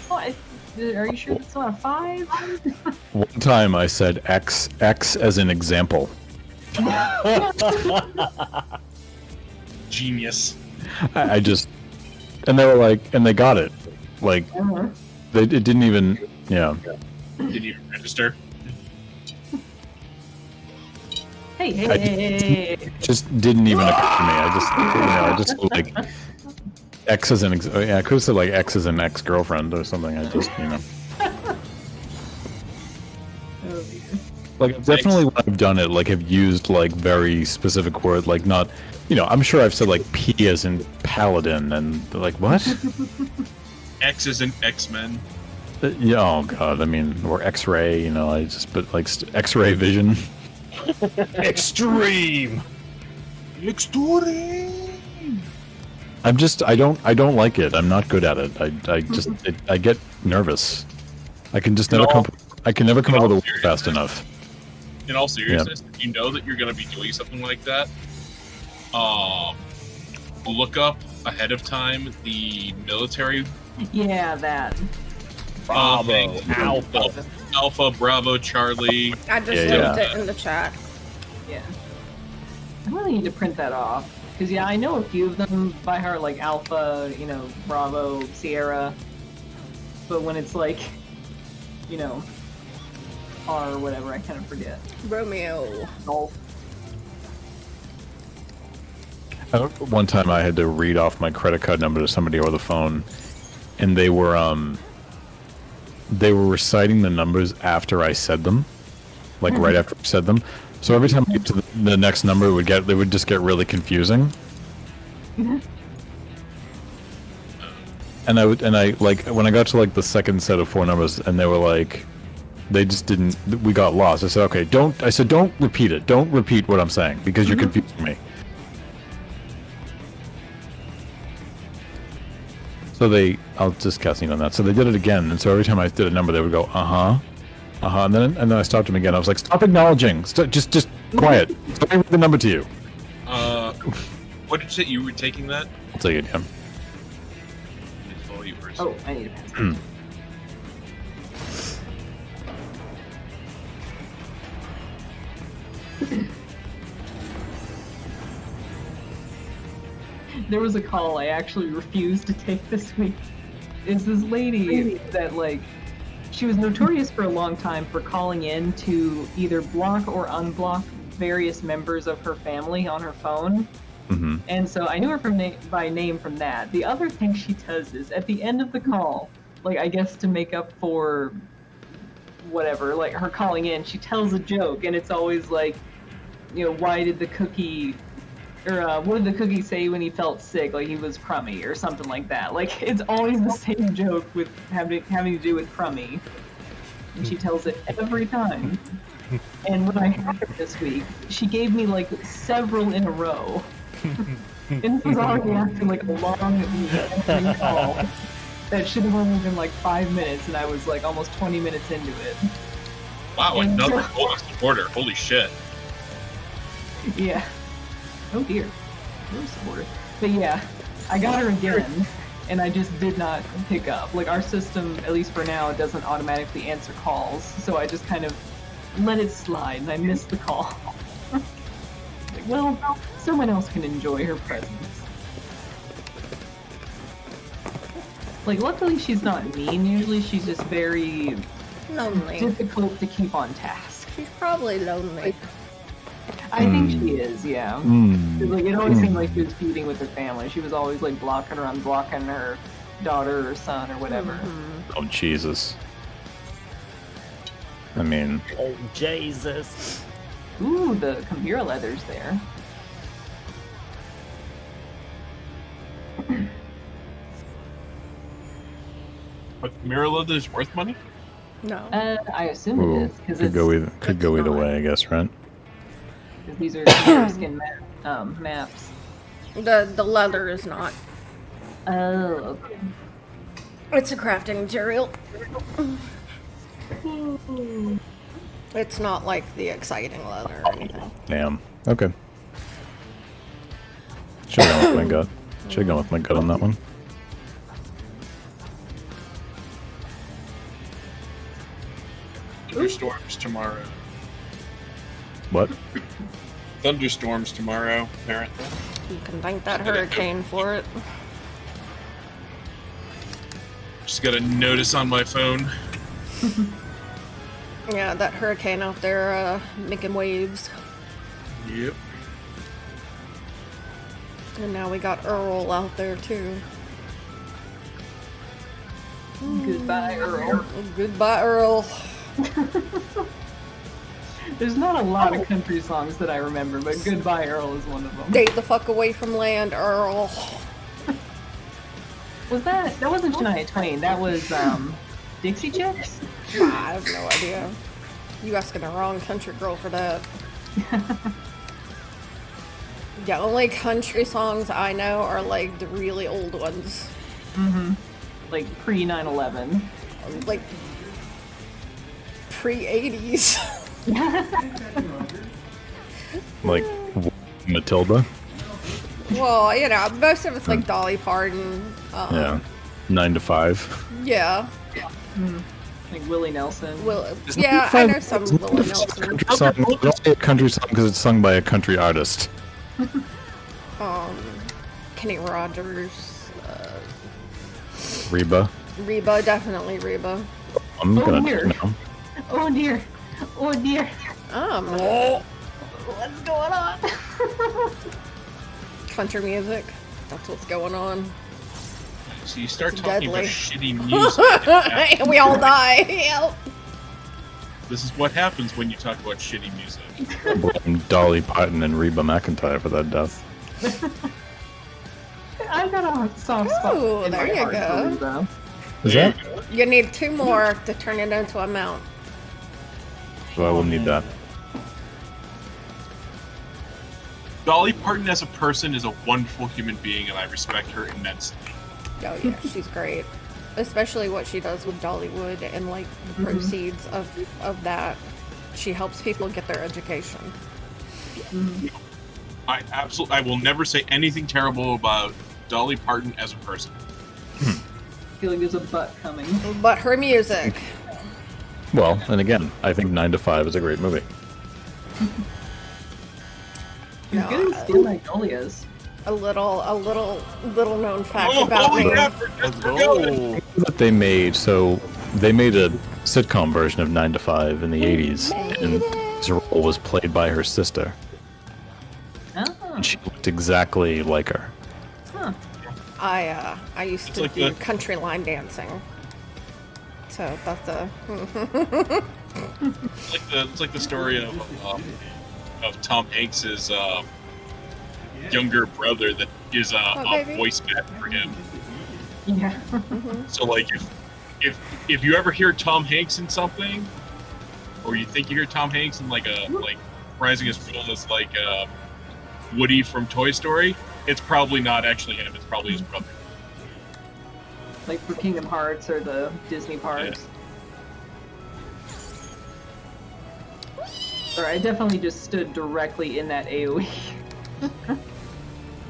what? Are you sure that's not a 5? One time I said X as an example. Genius. I just, and they were like, and they got it. Like, it didn't even, yeah. Didn't even register. Hey. It just didn't even occur to me. I just like X as an I could have said like X as an ex-girlfriend or something. I just Oh, dear. like definitely when I've done it, like have used like very specific word, like not, I'm sure I've said like P as in paladin and like what? X is in X-Men. Yeah, oh god, I mean, or X-ray, I just put like X-ray vision. Extreme. I'm just, I don't like it. I'm not good at it. I get nervous. I can just never I can never come up with a word fast enough. In all seriousness, if you know that you're going to be doing something like that, look up ahead of time the military Yeah, that. Bravo. Alpha. Alpha, Bravo, Charlie. I just Yeah, linked it in the chat. Yeah. I really need to print that off. Because, I know a few of them by heart, like Alpha, Bravo, Sierra. But when it's like, R or whatever, I kind of forget. Romeo. Golf. One time I had to read off my credit card number to somebody over the phone, and they were reciting the numbers after I said them, like right after I said them. So every time I get to the next number, they would just get really confusing. And I like when I got to like the second set of 4 numbers, and they were like, they just didn't. We got lost. I said, okay, don't repeat it. Don't repeat what I'm saying because you're confusing me. So I'll just casting on that. So they did it again, and so every time I did a number, they would go, and then I stopped him again. I was like, stop acknowledging. Just quiet. Let me read the number to you. What did you say? You were taking that? I'll take it, yeah. It's all yours. Oh, I need a pass. There was a call I actually refused to take this week. It's this lady that, like, she was notorious for a long time for calling in to either block or unblock various members of her family on her phone. Mm-hmm. And so I knew her by name from that. The other thing she does is at the end of the call, like, I guess to make up for whatever, like her calling in, she tells a joke, and it's always like, why did the cookie Or what did the cookie say when he felt sick? Like he was crummy or something like that. Like it's always the same joke with having to do with crummy. And she tells it every time. And when I had her this week, she gave me like several in a row. And this was already after like a long call that should have only been like 5 minutes, and I was like almost 20 minutes into it. Wow, another bonus supporter. Holy shit. Yeah. Oh dear. Really supporter. But yeah, I got her again, and I just did not pick up. Like our system, at least for now, doesn't automatically answer calls, so I just kind of let it slide, and I missed the call. Like, well, someone else can enjoy her presence. Like, luckily she's not mean. Usually she's just very Lonely. difficult to keep on task. She's probably lonely. I think she is, yeah. 'Cause, like, it always seemed like she was feuding with her family. She was always like blocking her daughter or son or whatever. Oh, Jesus. I mean, Oh, Jesus. Ooh, the Chimera leather's there. But Mirror Leather is worth money? No. I assume ooh, it is because could go either way, I guess, right? these are Chimera skin maps. The leather is not. Oh, okay. It's a crafting material. It's not like the exciting leather or anything. Damn. Okay. Should have gone with my gut. Should have gone with my gut on that one. Thunderstorms tomorrow. What? Thunderstorms tomorrow, apparently. You can thank that hurricane for it. Just got a notice on my phone. Yeah, that hurricane out there making waves. Yep. And now we got Earl out there too. Goodbye, Earl. Goodbye, Earl. There's not a lot of country songs that I remember, but Goodbye, Earl is one of them. Stay the fuck away from land, Earl. Was that wasn't Shania Twain? That was Dixie Chicks. I have no idea. You asking the wrong country girl for that. The only country songs I know are like the really old ones. Like pre 9/11. Like pre-80s. Like Matilda? Well, you know, most of it's like Dolly Parton. Yeah. 9 to 5. Yeah. Like Willie Nelson. Yeah, I know some Willie Nelson. Country song. It's only a country song because it's sung by a country artist. Kenny Rogers. Reba. Reba, definitely Reba. I'm gonna dear. now. Oh dear. Oh dear. What's going on? Country music. That's what's going on. So you start It's talking about deadly. shitty music. And we all die. Yep. This is what happens when you talk about shitty music. Blame Dolly Parton and Reba McEntire for that death. I've got a soft spot. Ooh, in there my you heart go. for Reba. Is that? You need 2 more to turn it into a mount. So I will need that. Dolly Parton as a person is a wonderful human being, and I respect her immensely. Oh yeah, she's great. Especially what she does with Dollywood and like the proceeds of that. She helps people get their education. I will never say anything terrible about Dolly Parton as a person. I feel like there's a butt coming. But her music. Well, and again, I think 9 to 5 is a great movie. She's good at Steel Magnolias. A little known fact about holy me. crap! Let's go. That they made a sitcom version of 9 to 5 in the 80s, and his role was played by her sister. Oh. And she looked exactly like her. Huh. I used to like do the- country line dancing. So that's a It's like the story of Tom Hanks's younger brother that is a baby. voice match for him. Yeah. So like if you ever hear Tom Hanks in something, or you think you hear Tom Hanks in like rising his role as like Woody from Toy Story, it's probably not actually him. It's probably his brother. Like for Kingdom Hearts or the Disney parks. Or I definitely just stood directly in that AoE.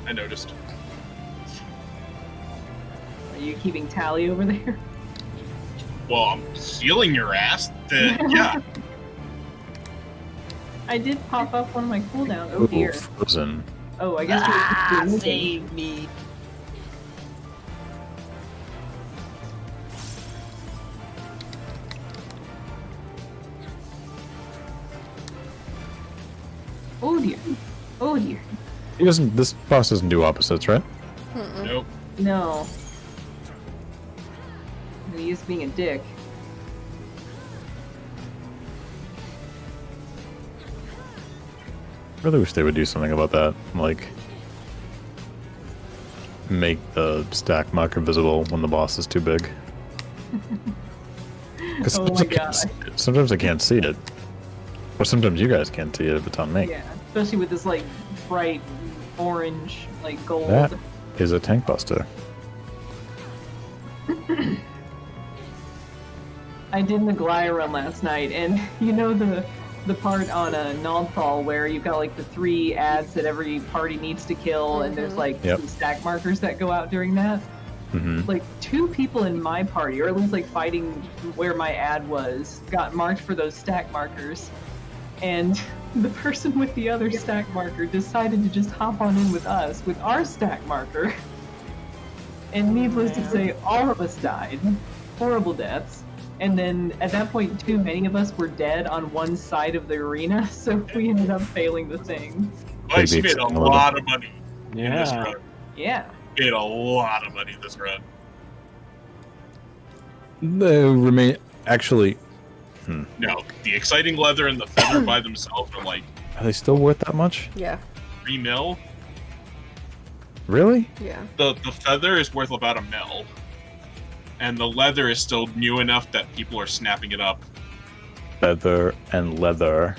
I noticed. Are you keeping tally over there? Well, I'm healing your ass. Yeah. I did pop up on my cooldown. Oh dear. Frozen. Oh, I guess it was just Save me. Oh dear. Oh dear. He doesn't. This boss doesn't do opposites, right? Nope. No. He is being a dick. I really wish they would do something about that. Like, make the stack marker visible when the boss is too big. 'Cause Oh sometimes my I can't god. see it. Sometimes I can't see it. Or sometimes you guys can't see it if it's on me. Yeah. Especially with this like bright orange, like gold. That is a tank buster. I did the Goliath run last night, and you know the part on Nodthal where you've got like the 3 ads that every party needs to kill, and there's like Yep. some stack markers that go out during that. Mm-hmm. Like 2 people in my party, or at least like fighting where my ad was, got marked for those stack markers, and the person with the other stack marker decided to just hop on in with us with our stack marker. And needless to say, all of us died. Horrible deaths. And then at that point, too many of us were dead on one side of the arena, so we ended up failing the thing. Mike's Maybe made a extend a lot of money in this Yeah. run. Yeah. Made a lot of money this run. They remain actually. No, the exciting leather and the feather by themselves are like Are they still worth that much? Yeah. 3 mil. Really? Yeah. The feather is worth about 1 mil. And the leather is still new enough that people are snapping it up. Feather and leather.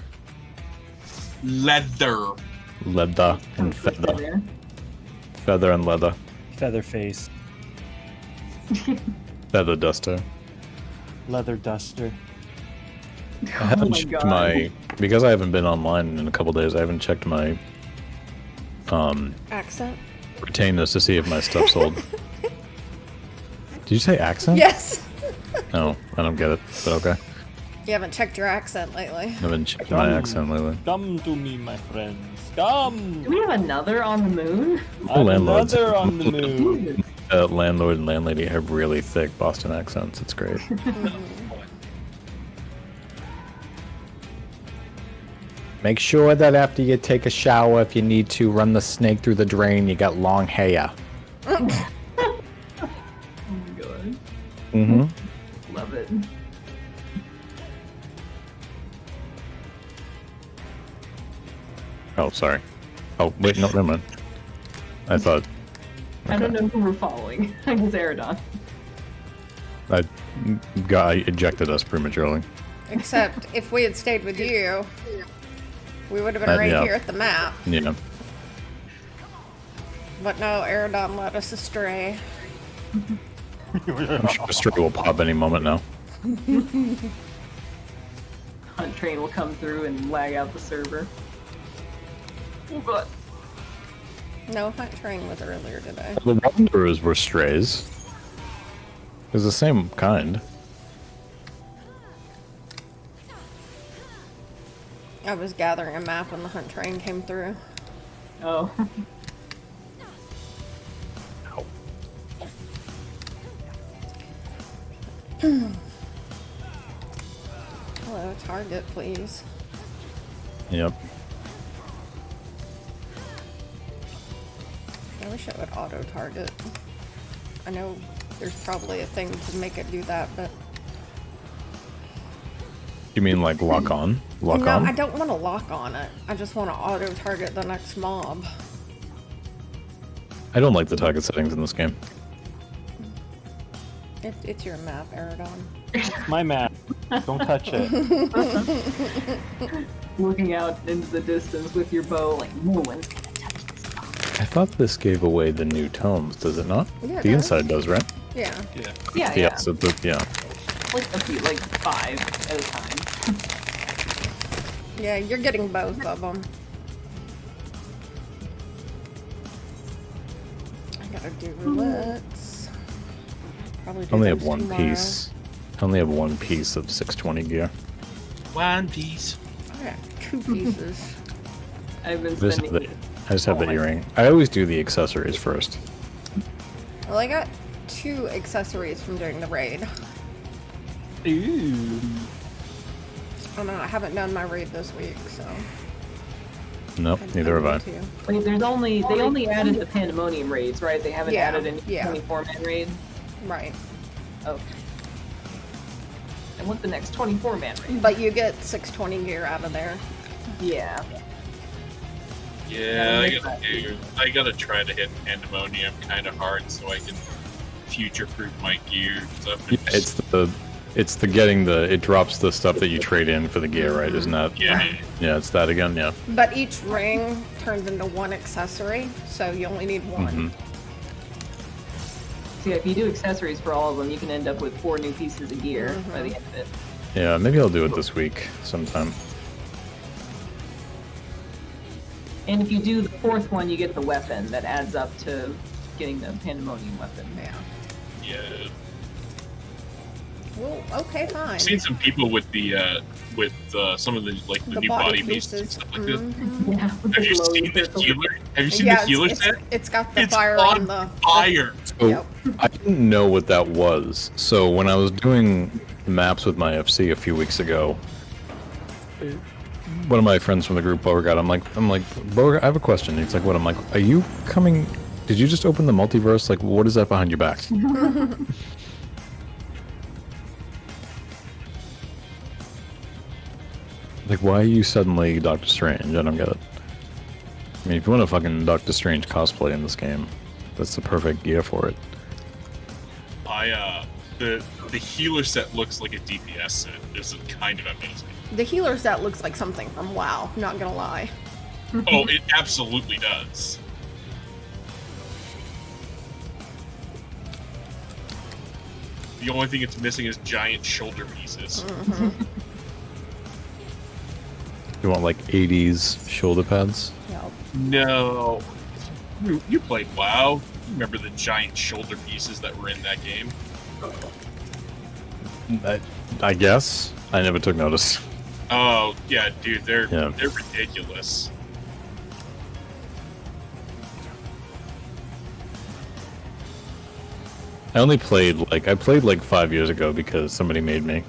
Leather. Leather and feather. Feather and leather. Featherface. Feather duster. Leather duster. I haven't Oh my checked god. my because I haven't been online in a couple days. I haven't checked my Accent? retainers to see if my stuff sold. Did you say accent? Yes. No, I don't get it. But okay. You haven't checked your accent lately. I haven't checked my accent lately. Come to me, my friends. Come. Do we have another on the moon? Oh, landlords. Another on the moon. Landlord and landlady have really thick Boston accents. It's great. Make sure that after you take a shower, if you need to, run the snake through the drain. You got long hair. Oh my god. Mm-hmm. Love it. Oh, sorry. Oh, wait, no, never mind. I thought. I don't know who we're following. I guess Aradon. I ejected us prematurely. Except if we had stayed with you, we would have been right yeah. here at the map. Yeah. But no, Aradon led us astray. I'm sure the stray will pop any moment now. Hunt train will come through and lag out the server. Oh god. No, Hunt Train was earlier today. The Wanderers were strays. It was the same kind. I was gathering a map when the Hunt Train came through. Oh. Hello, target, please. Yep. I wish it would auto target. I know there's probably a thing to make it do that, but You mean like lock on? Lock no, on? I don't want to lock on it. I just want to auto target the next mob. I don't like the target settings in this game. It's your map, Aerodon. My map. Don't touch it. Looking out into the distance with your bow, like, no one's gonna touch this bow. I thought this gave away the new tomes, does it not? Yeah, it The does. inside does, right? Yeah. Yeah, Yeah, so yeah. Like a few, like 5 at a time. Yeah, you're getting both of them. I gotta do roulettes. Probably do I only have those one tomorrow. piece. I only have one piece of 620 gear. One Piece. I got 2 pieces. I've been I just have spending. I just have Oh the my- earring. I always do the accessories first. Well, I got 2 accessories from doing the raid. Ooh. Oh no, I haven't done my raid this week, so. Nope, neither have I. to. Wait, they only added the Pandemonium raids, right? They haven't Yeah, added any yeah. 24-man raid. Right. Okay. And what's the next 24-man raid? But you get 620 gear out of there. Yeah. Yeah, I gotta try to hit Pandemonium kind of hard so I can future-proof my gear. So I've been It's the getting the it drops the stuff that you trade in for the gear, right? Isn't that? yeah. Yeah, it's that again. Yeah. But each ring turns into 1 accessory, so you only need 1. Mhm. So yeah, if you do accessories for all of them, you can end up with 4 new pieces of gear by the end of it. Yeah, maybe I'll do it this week sometime. And if you do the 4th one, you get the weapon that adds up to getting the Pandemonium weapon. Yeah. Yeah. Well, okay, fine. I've seen some people with the some of the like the, new body pieces and pieces. stuff like this. Mhm. Yeah. Have you seen the healer? Have you seen Yeah, the healer it's, set? it's got the It's fire on and the fire. So Yep. I didn't know what that was. So when I was doing maps with my FC a few weeks ago, one of my friends from the group, Beauregard, I'm like, Beauregard, I have a question. He's like, what? I'm like, are you coming? Did you just open the multiverse? Like, what is that behind your back? Like, why are you suddenly Doctor Strange? I don't get it. I mean, if you want a fucking Doctor Strange cosplay in this game, that's the perfect gear for it. The healer set looks like a DPS set. It's kind of amazing. the healer set looks like something from WoW. Not gonna lie. Oh, it absolutely does. The only thing it's missing is giant shoulder pieces. You want like 80s shoulder pads? Yep. No. You played WoW. You remember the giant shoulder pieces that were in that game? I guess. I never took notice. Oh, yeah, dude, they're Yeah. ridiculous. I only played like 5 years ago because somebody made me.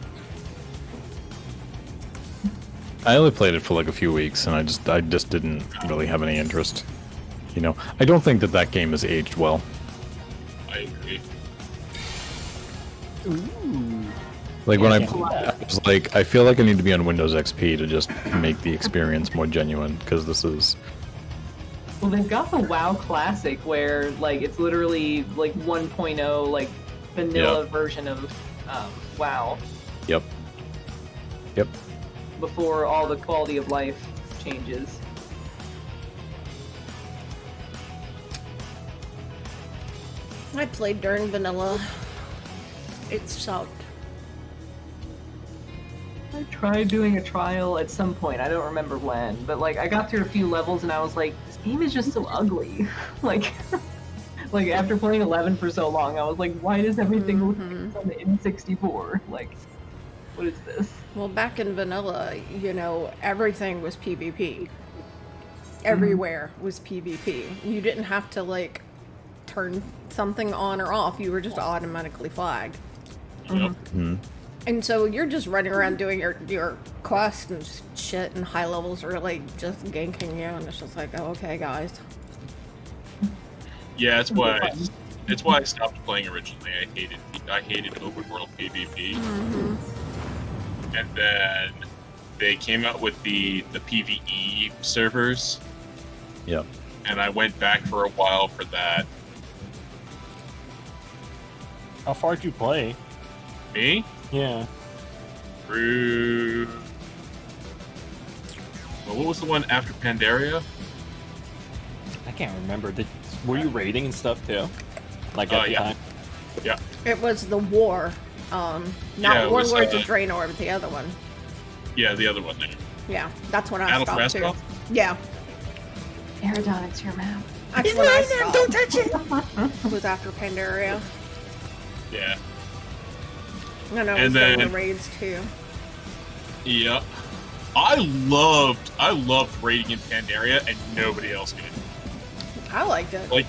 I only played it for like a few weeks and I just didn't really have any interest. You know, I don't think that game has aged well. I agree. Like when I Yeah. was like, I feel like I need to be on Windows XP to just make the experience more genuine because this is. Well, they've got the WoW Classic where, like, it's literally, like, 1.0, like, vanilla version of WoW Yep. Yep. before all the quality of life changes. I played during vanilla. It sucked. I tried doing a trial at some point, I don't remember when, but, like, I got through a few levels and I was like, this game is just so ugly. like, like, after playing 11 for so long, I was like, why does everything look like it's on the N64? Like, what is this? Well, back in vanilla, you know, everything was PvP. Everywhere was PvP. You didn't have to, like, turn something on or off. You were just automatically flagged. Yep. And so you're just running around doing your quest and shit, and high levels are, like, just ganking you, and it's just like, oh, okay, guys. Yeah, that's why I stopped playing originally. I hated open world PvP. And then they came out with the PvE servers. Yep. and I went back for a while for that. How far did you play? Me? Yeah. Through. Well, what was the one after Pandaria? I can't remember. Were you raiding and stuff too? Like at the yeah. time? Yeah. It was the war. Yeah, Not it Warlords was, of Draenor, but the other one. Yeah, the other one there. Yeah, that's when I Battle stopped for too. Escrow? Yeah, Aerodon, it's your map. that's when I stopped. Don't touch it! It was after Pandaria. Yeah. No, no, it And was during the then- raids too. Yep. I loved raiding in Pandaria, and nobody else did. I liked it. Like,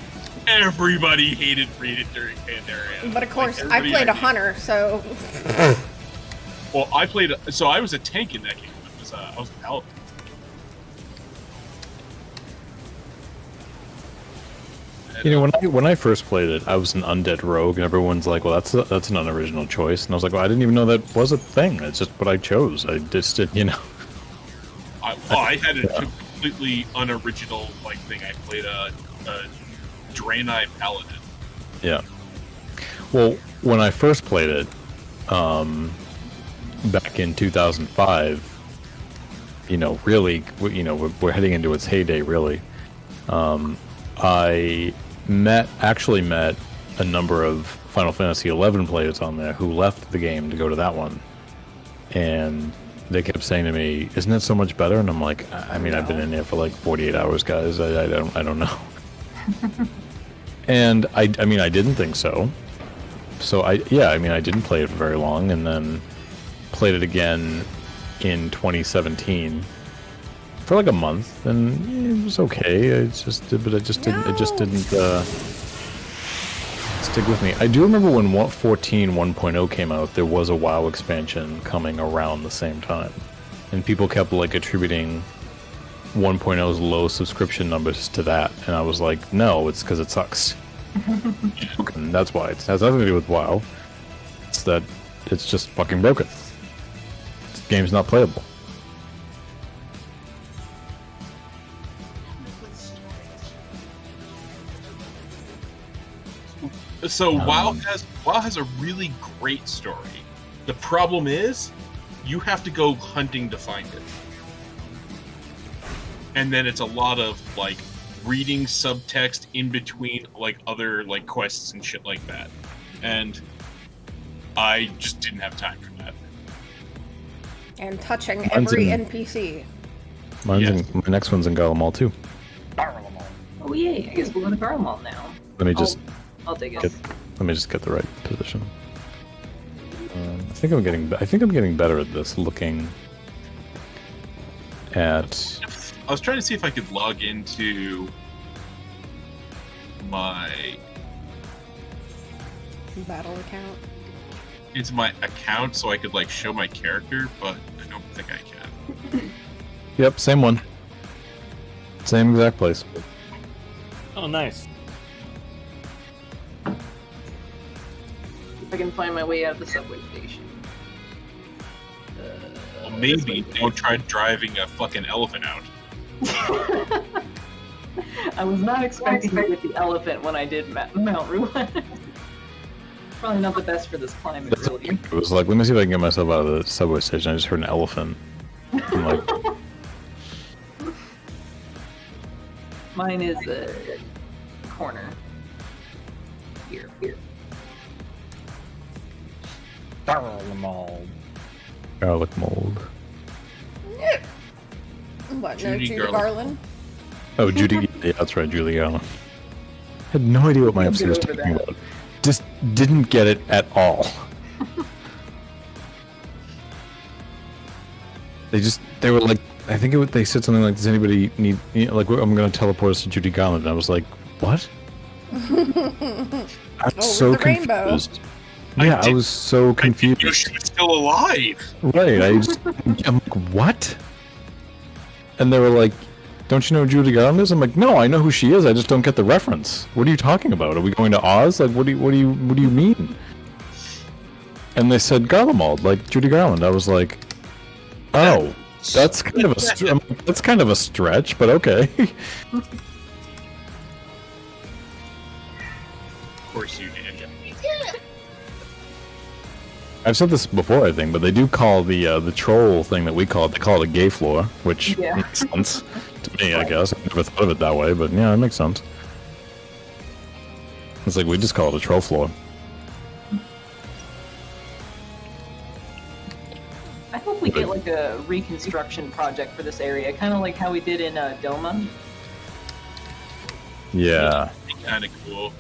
everybody hated raiding during Pandaria. But of course, Like, I everybody played a I knew- hunter, so Well, I was a tank in that game. I was a paladin. You know, when I first played it, I was an undead rogue, and everyone's like, "Well, that's an unoriginal choice," and I was like, "Well, I didn't even know that was a thing. It's just what I chose. I just did, you know." I had a completely unoriginal thing. I played a Draenei paladin. Yeah. Well, when I first played it, back in 2005, you know, really, you know, we're heading into its heyday, really. I actually met a number of Final Fantasy XI players on there who left the game to go to that one, and they kept saying to me, "Isn't it so much better?" And I'm like, "I mean, I've been in there for like 48 hours, guys. I don't know." And I mean, I didn't think so. So I didn't play it for very long, and then played it again in 2017 for like a month, and it was okay. It just didn't stick with me. I do remember when 14 1.0 came out, there was a WoW expansion coming around the same time, and people kept like attributing 1.0's low subscription numbers to that, and I was like, no, it's because it sucks. And that's why. It has nothing to do with WoW. It's that it's just fucking broken. This game's not playable. So WoW has a really great story. The problem is, you have to go hunting to find it, and then it's a lot of like reading subtext in between like other like quests and shit like that, and I just didn't have time for that. and touching Mine's every in- NPC. My next one's in Garlemald too. Oh yay! I guess we'll go to Garlemald now. Let me just I'll take it. let me just get the right position. I think I'm getting better at this. Looking at I was trying to see if I could log into my Battle account. account so I could like show my character, but I don't think I can. yep, same one, same exact place. Oh, nice. If I can find my way out of the subway station. Well, maybe don't try driving a fucking elephant out. I was not expecting to get the elephant when I did Mount Ruin. Probably not the best for this climate, really. It was like, let me see if I can get myself out of the subway station. I just heard an elephant. I'm like, Mine is a corner. Here. Garlemald. garlic mold. What? Judy no, Judy Garland. Garland. Oh, Judy. Yeah, that's right, Julie Garland. Had no idea what my We'll FC get was over talking that. about. Just didn't get it at all. They were like, I think they said something like, does anybody need, like, I'm going to teleport us to Judy Garland. And I was like, what? I was with so the rainbow. confused. Yeah, I was so I didn't know confused. she was still alive. Right, I'm like, what? And they were like, don't you know who Judy Garland is? I'm like, no, I know who she is. I just don't get the reference. What are you talking about? Are we going to Oz? Like, what do you mean? And they said Garlemald, like Judy Garland. I was like, oh, that's kind of a stretch, but okay. pursue Ninja. We did. I've said this before, I think, but they do call the troll thing that we call it. They call it a gay floor, which Yeah. makes sense to me. I guess I never thought of it that way, but yeah, it makes sense. It's like we just call it a troll floor. I hope we get like a reconstruction project for this area, kind of like how we did in Doma. Yeah. Kind of cool.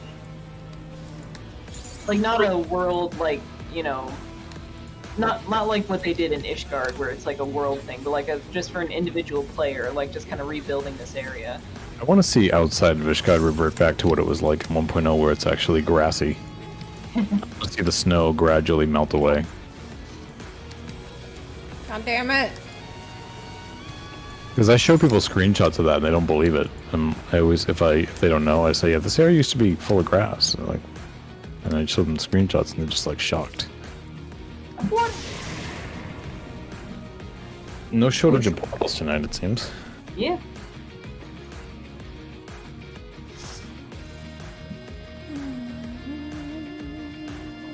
Like not a world like, you know, not like what they did in Ishgard where it's like a world thing, but like just for an individual player, like just kind of rebuilding this area. I want to see outside of Ishgard revert back to what it was like in 1.0, where it's actually grassy. I want to see the snow gradually melt away. God damn it. Because I show people screenshots of that and they don't believe it. And I always, if they don't know, I say, yeah, this area used to be full of grass. And like, and I show them screenshots and they're just like shocked. What? No shortage of portals tonight, it seems. Yeah.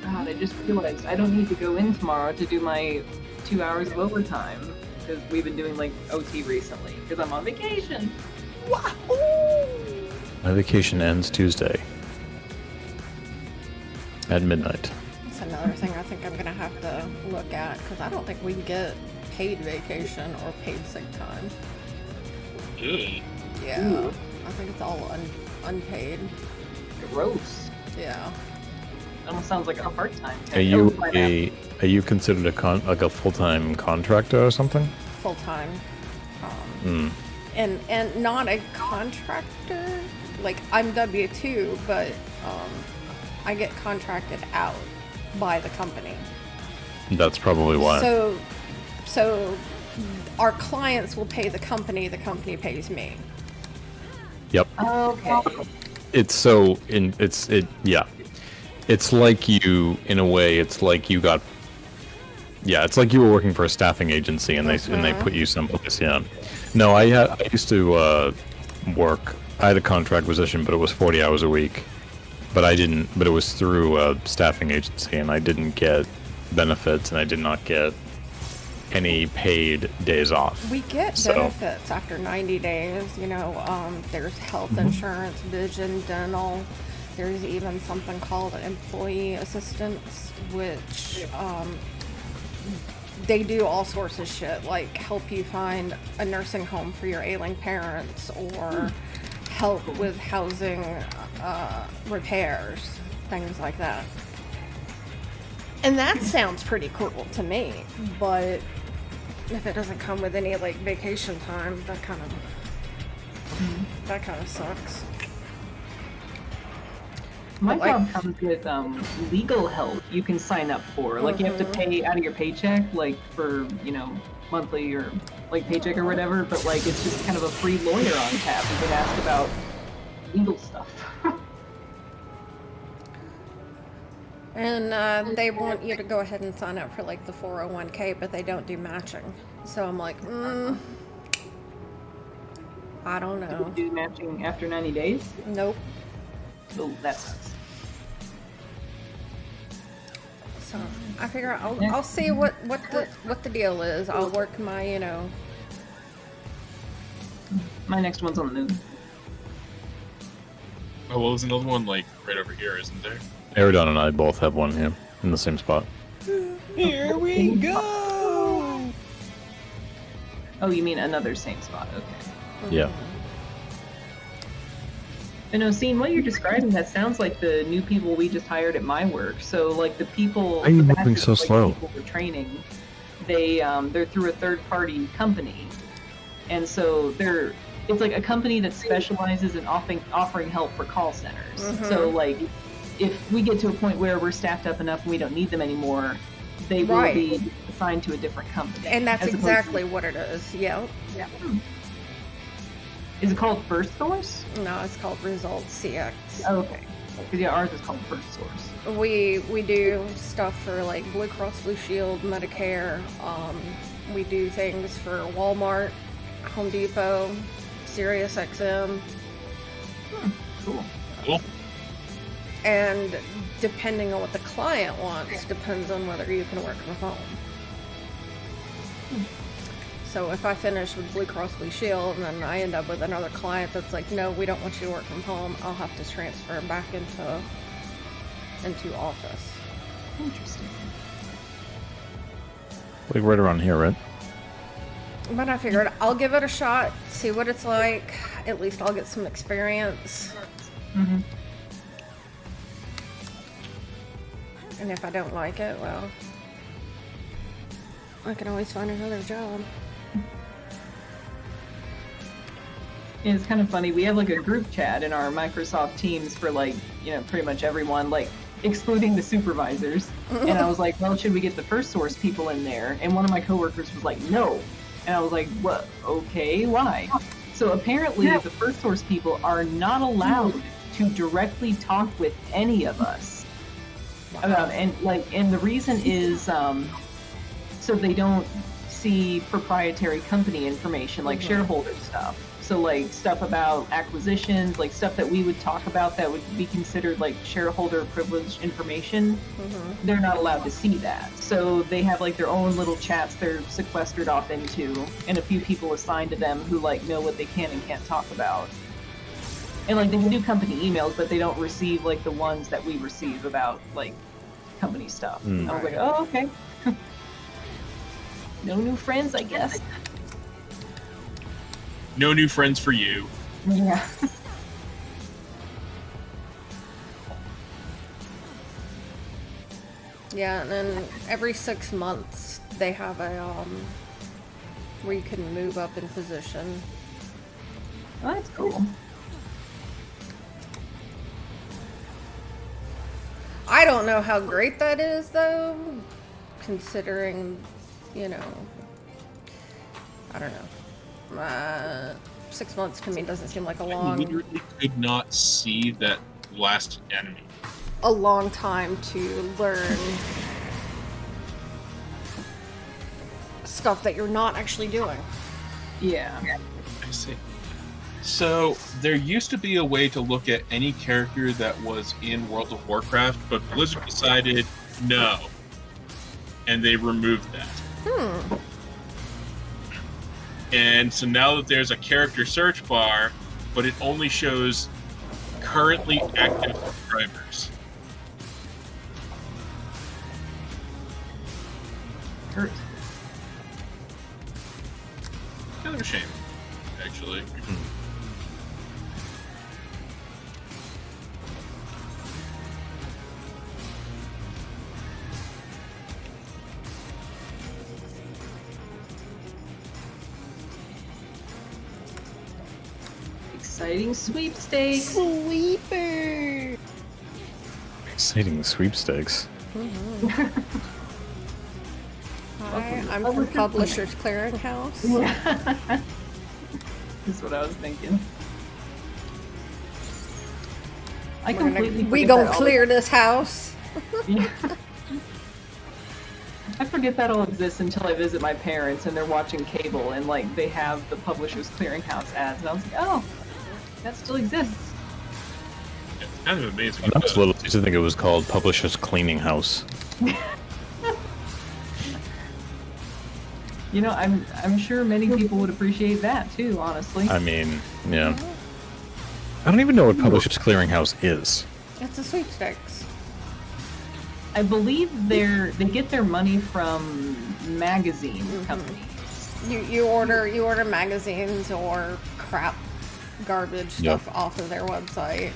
God, I just realized I don't need to go in tomorrow to do my 2 hours of overtime because we've been doing like OT recently because I'm on vacation. My vacation ends Tuesday at midnight. That's another thing I think I'm gonna have to look at because I don't think we get paid vacation or paid sick time. Ugh. Yeah, Ooh. I think it's all unpaid. Gross. Yeah. It almost sounds like a part-time. Are you considered a full-time contractor or something? Full time. Hmm. And not a contractor. Like I'm W-2, but I get contracted out by the company. That's probably why. So our clients will pay the company pays me. Yep. Okay. It's like you, in a way, it's like you got, yeah, it's like you were working for a staffing agency and they put you someplace. Yeah. No, I used to work. I had a contract position, but it was 40 hours a week. But it was through a staffing agency, and I didn't get benefits, and I did not get any paid days off. We get benefits after 90 days. You know, there's health insurance, vision, dental. There's even something called employee assistance, which they do all sorts of shit, like help you find a nursing home for your ailing parents or help with housing repairs, things like that. And that sounds pretty cool to me, but if it doesn't come with any like vacation time, that kind of sucks. My But, like- job comes with legal help you can sign up for. Like you have to pay out of your paycheck, like for, you know, monthly or like paycheck or whatever, but like it's just kind of a free lawyer on tap you can ask about legal stuff. And they want you to go ahead and sign up for like the 401k, but they don't do matching. So I'm like, I don't know. Do matching after 90 days? Nope. So that sucks. So I figure I'll see what the deal is. I'll work my, you know. My next one's on the move. Oh, well, there's another one like right over here, isn't there? Aerodon and I both have one here in the same spot. Here we go! Oh, you mean another same spot? Okay. Yeah. But no, seeing what you're describing, that sounds like the new people we just hired at my work. So like the people. Why are you the moving batches so of, like, slow? People we're training, they're through a third-party company, and so it's like a company that specializes in offering help for call centers. So like, if we get to a point where we're staffed up enough and we don't need them anymore, they will Right. be assigned to a different company. And that's as opposed exactly to- what it is. Yep. Yeah. Is it called First Source? No, it's called Results CX. Oh, okay. Because yeah, ours is called First Source. We do stuff for like Blue Cross Blue Shield, Medicare. We do things for Walmart, Home Depot, Sirius XM. Cool. Cool. And depending on what the client wants, depends on whether you can work from home. So if I finish with Blue Cross Blue Shield and then I end up with another client that's like, no, we don't want you to work from home, I'll have to transfer back into office. Interesting. Like right around here, right? But I figured I'll give it a shot, see what it's like. At least I'll get some experience. Mm-hmm. And if I don't like it, well, I can always find another job. Yeah, it's kind of funny. We have like a group chat in our Microsoft Teams for like, pretty much everyone, like excluding the supervisors. And I was like, well, should we get the first source people in there? And one of my coworkers was like, no. And I was like, what? Okay, why? So apparently the first source people are not allowed to directly talk with any of us. And the reason is so they don't see proprietary company information like shareholder stuff. So like stuff about acquisitions, like stuff that we would talk about that would be considered like shareholder privileged information. They're not allowed to see that. So they have like their own little chats they're sequestered off into, and a few people assigned to them who like know what they can and can't talk about. And like they can do company emails, but they don't receive like the ones that we receive about like company stuff. I was like, oh, okay. No new friends, I guess. No new friends for you. Yeah. Yeah, and then every 6 months they have a where you can move up in position. Oh, that's cool. I don't know how great that is though, considering, I don't know. 6 months to me doesn't seem like I literally could not see that last enemy. a long time to learn stuff that you're not actually doing. Yeah. I see. So there used to be a way to look at any character that was in World of Warcraft, but Blizzard decided no, and they removed that. And so now that there's a character search bar, but it only shows currently active subscribers. Hurt. Kind of a shame, actually. Exciting sweepstakes. Sleeper. Exciting sweepstakes. Hi, I'm from Publishers Clearinghouse. That's what I was thinking. I We completely forget gonna that all clear this house. Yeah. I forget that all exists until I visit my parents and they're watching cable and like they have the Publishers Clearinghouse ads and I was like, oh, that still exists. It's kind of amazing. When I was little, I used to think it was called Publishers Cleaning House. You know, I'm sure many people would appreciate that too, honestly. I mean, yeah. I don't even know what Publishers Clearing House is. It's a sweepstakes. I believe they get their money from magazine companies. You order magazines or crap, garbage stuff off of their website.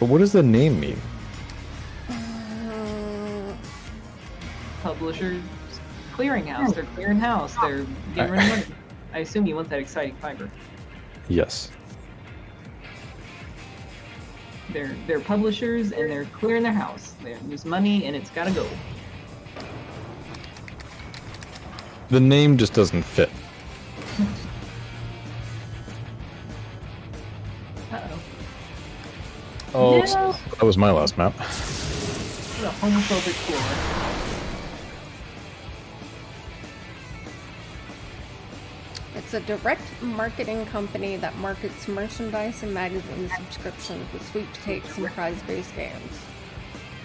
But what does the name mean? Publishers Clearinghouse. They're clearing house. They're getting rid of money. I assume you want that exciting fiber. Yes. They're publishers and they're clearing their house. There's money and it's gotta go. The name just doesn't fit. Uh-oh. Oh, No. that was my last map. What a homophobic floor. It's a direct marketing company that markets merchandise and magazine subscriptions with sweepstakes and prize-based games.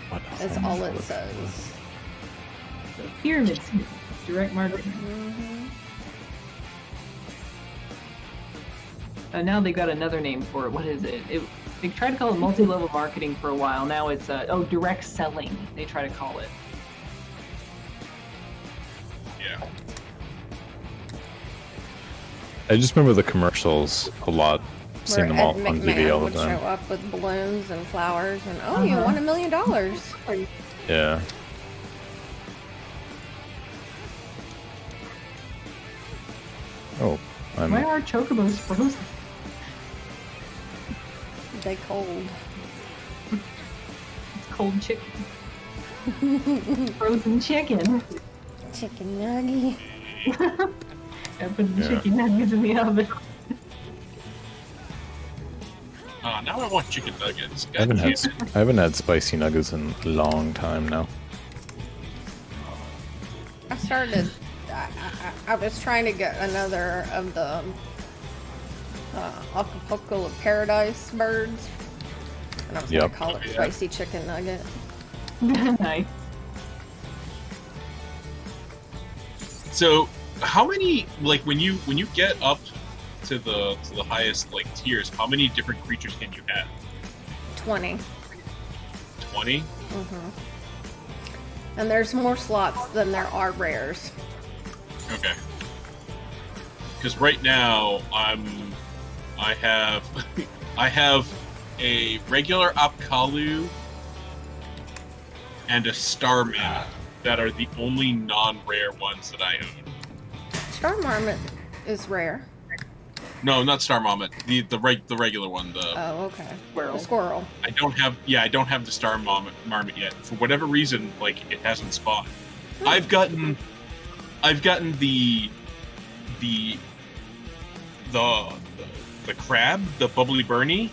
What That's all it says. So pyramid scheme, direct marketing. Now they got another name for it. What is it? They tried to call it multi-level marketing for a while. Now it's direct selling. They try to call it. Yeah. I just remember the commercials a lot, seeing Where them all Ed on TV McMahon all would the show time. up with balloons and flowers and, you won $1 million. Yeah. Oh, Why are chocobos frozen? They cold. It's cold chicken. Frozen chicken. Chicken nugget. I put the Yeah. chicken nuggets in the oven. Now I want chicken nuggets. I haven't God had damn it. I haven't had spicy nuggets in a long time now. I started. I was trying to get another of the Acapulco of Paradise birds, and I was Yep. gonna call it Yeah. spicy chicken nugget. Nice. So, how many like when you get up to the highest like tiers, how many different creatures can you have? 20. 20? And there's more slots than there are rares. Okay. Because right now I have I have a regular Apkalu and a Starman that are the only non-rare ones that I own. Star Marmot is rare. No, not Star Marmot. The regular one. Oh, okay. Squirrel. The squirrel. I don't have the Star Marmot yet. For whatever reason, like it hasn't spawned. I've gotten the crab, the bubbly Bernie.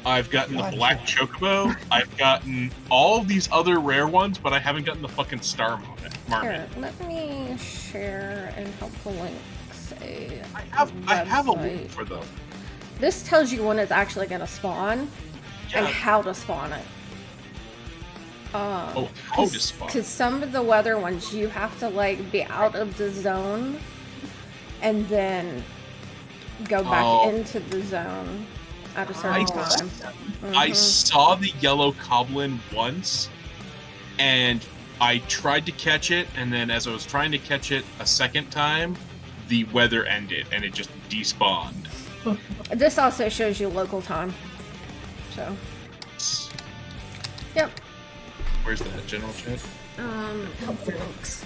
I've gotten the black chocobo. I've gotten all these other rare ones, but I haven't gotten the fucking Star Marmot. Here, let me share and helpful links a I have a website. link for them. This tells you when it's actually going to spawn and Yeah. how to spawn it. Oh, how to spawn? Because some of the weather ones, you have to like be out of the zone and then go back Oh. into the zone at a certain time. I saw the yellow coblin once, and I tried to catch it, and then as I was trying to catch it a second time, the weather ended, and it just despawned. This also shows you local time. So, yep. Where's that, general chat? Helpful links.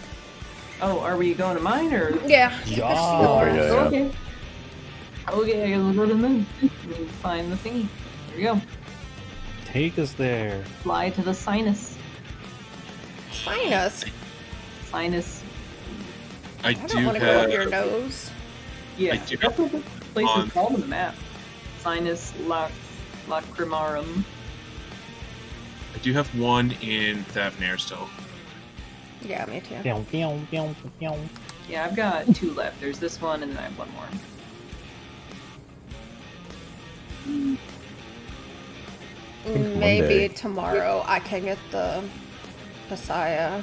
Oh, are we going to mine or? Yeah. Yeah. Oh, yeah, yeah. Okay. Okay, I gotta go to the moon. Find the thingy. There we go. Take us there. Fly to the sinus. Sinus. Sinus. I I do don't want to go have. up your nose. Yeah, I do that's what the place on- is called on the map. Sinus lacrimarum. I do have one in Thavnair still. Yeah, me too. Pew, pew, pew, pew. Yeah, I've got 2 left. There's this one, and then I have 1 more. one Maybe day. tomorrow I can get the Messiah.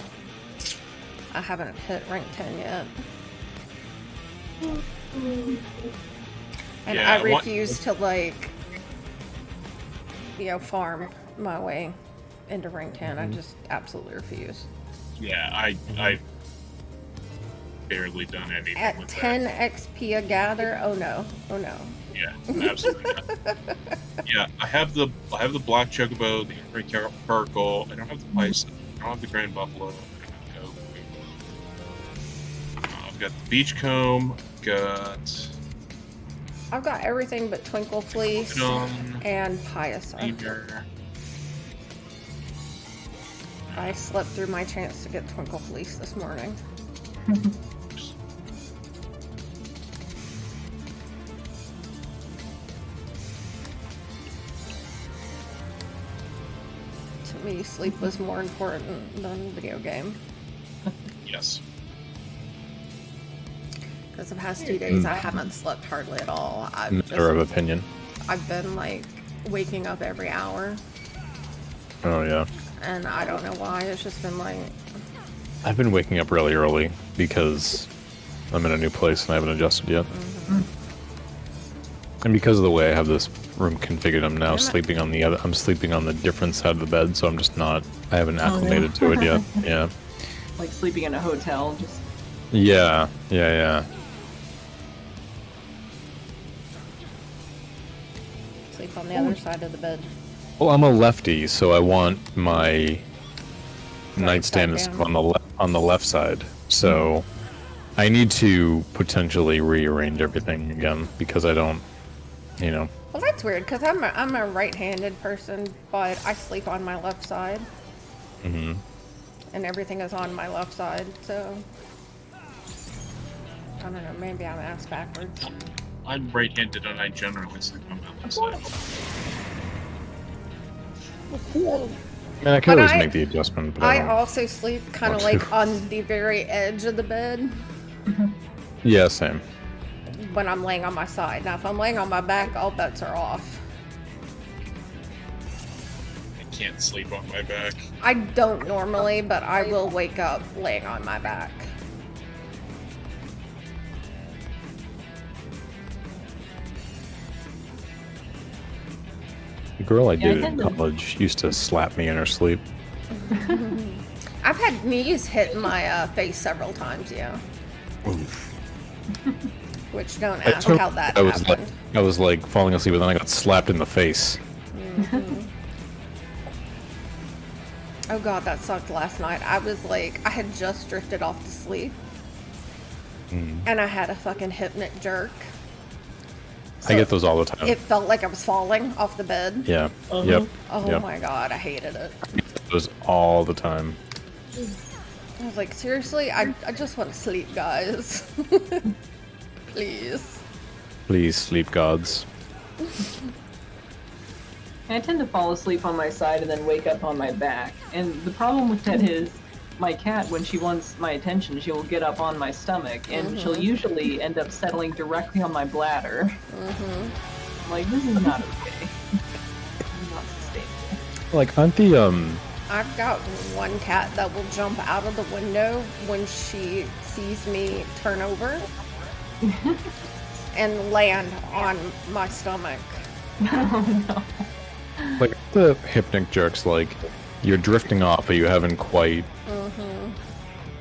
I haven't hit rank 10 yet. And Yeah, I refuse to like, farm my way into rank 10. I just absolutely refuse. Yeah, I've barely done anything At with 10 XP a gather, oh no. that. Yeah, absolutely not. Yeah, I have the black chocobo, the Every Caracal. I don't have the bison. I don't have the Grand Buffalo. I've got the beachcomb. I've got everything but Twinkle Fleece Done. and Pious. Beaver. I slept through my chance to get Twinkle Fleece this morning. To me, sleep was more important than video game. Yes. Because the past 2 days I haven't slept hardly at all. Matter of opinion. I've been like waking up every hour, Oh yeah. and I don't know why. It's just been like, I've been waking up really early because I'm in a new place and I haven't adjusted yet. And because of the way I have this room configured, I'm now sleeping on the other. I'm sleeping on the different side of the bed, so I'm just not. I haven't acclimated to it yet. Yeah. Like sleeping in a hotel, just Yeah. Yeah. sleep on the other side of the bed. Well, I'm a lefty, so I want my nightstand is down. on the left side. So I need to potentially rearrange everything again because I don't, Well, that's weird because I'm a right-handed person, but I sleep on my left side, Mhm. and everything is on my left side. So I don't know. Maybe I'm ass backwards. I'm right-handed and I generally sleep on my left side. I mean, I can But always I- make the adjustment, but I I don't. also sleep kind of want to. like on the very edge of the bed Yeah, same. when I'm laying on my side. Now, if I'm laying on my back, all bets are off. I can't sleep on my back. I don't normally, but I will wake up laying on my back. The girl I Yeah, I dated in tend to- college used to slap me in her sleep. I've had knees hit my face several times, yeah. Which don't I ask just how remember that happened. I was like falling asleep, and then I got slapped in the face. Oh god, that sucked last night. I was like, I had just drifted off to sleep. And I had a fucking hypnic jerk. I get those all the time. It felt like I was falling off the bed. Yeah. Yep. Oh Yep. my god, I hated it. Those all the time. I was like, seriously? I just want to sleep, guys. Please. Please, sleep gods. I tend to fall asleep on my side and then wake up on my back. And the problem with that is, my cat, when she wants my attention, she will get up on my stomach, and she'll usually end up settling directly on my bladder. I'm like, this is not okay. This is not sustainable. Like, aren't the I've got one cat that will jump out of the window when she sees me turn over and land on my stomach. like the hypnic jerks? Like, you're drifting off, but you haven't quite.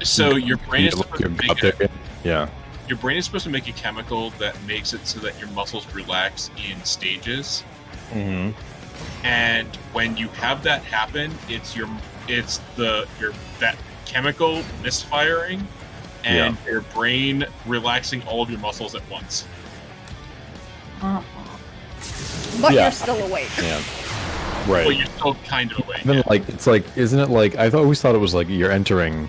So your brain is you- supposed to you make got a, there. Yeah. your brain is supposed to make a chemical that makes it so that your muscles relax in stages. Mm-hmm. And when you have that happen, it's that chemical misfiring and your brain relaxing all of your muscles at once. But Yeah. you're still awake. Yeah. Right. But you're still kind of awake. Then, like, it's like, isn't it like, always thought it was like you're entering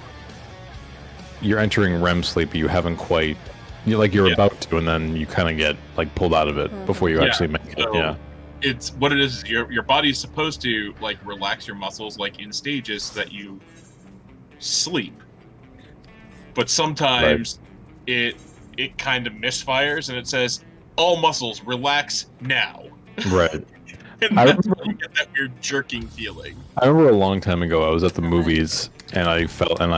REM sleep, but you haven't quite, you're Yeah. about to, and then you kind of get like pulled out of it before you Yeah, actually make it. so- Yeah. It's what it is. Your body's supposed to like relax your muscles like in stages so that you sleep. But sometimes it kind of misfires and it says all muscles relax now. Right. And I that's remember- when you get that weird jerking feeling. I remember a long time ago, I was at the movies and I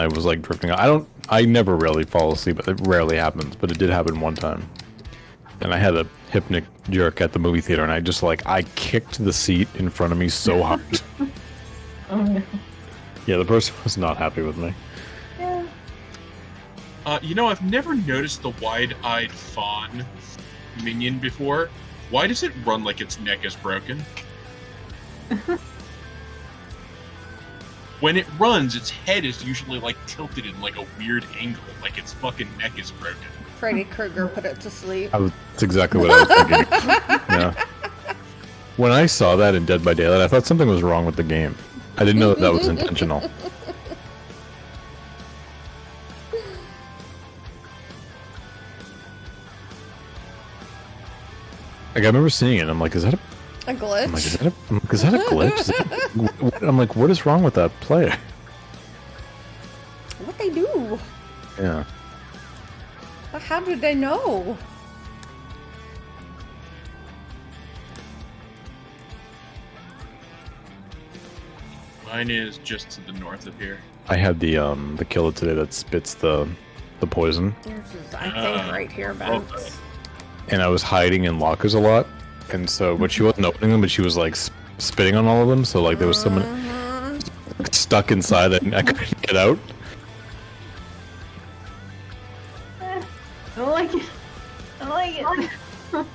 was like drifting out. I never really fall asleep. It rarely happens, but it did happen one time. And I had a hypnic jerk at the movie theater, and I kicked the seat in front of me so hard. Oh no. Yeah, the person was not happy with me. Yeah. I've never noticed the wide-eyed fawn minion before. Why does it run like its neck is broken? When it runs, its head is usually like tilted in like a weird angle, like its fucking neck is broken. Freddy Krueger put it to sleep. That's exactly what I was thinking. Yeah. When I saw that in Dead by Daylight, I thought something was wrong with the game. I didn't know that was intentional. Like, I remember seeing it, and I'm like, is that a A glitch? I'm like, is that a glitch? I'm like, what is wrong with that player? What they do? Yeah. But how did they know? Mine is just to the north of here. I had the killer today that spits the poison, Yours is, I think, right here, Bounce. okay. and I was hiding in lockers a lot, and so but she wasn't opening them, but she was like spitting on all of them. So like there was someone stuck inside that I couldn't get out. I don't like it. I don't like it.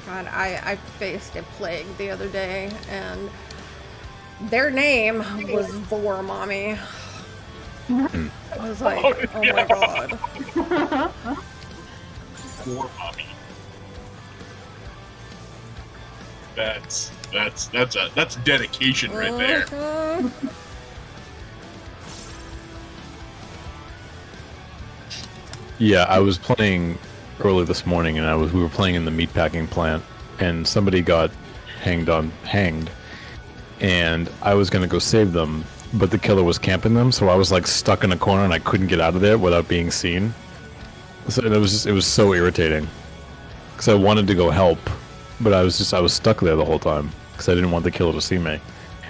God, I faced a plague the other day, and their name was Vor Mommy. I was like, oh my god. Poor mommy. That's dedication right there. Mhm. Yeah, I was playing early this morning, and we were playing in the meatpacking plant, and somebody got hanged, and I was gonna go save them, but the killer was camping them, so I was like stuck in a corner and I couldn't get out of there without being seen. So it was so irritating, because I wanted to go help, but I was stuck there the whole time because I didn't want the killer to see me.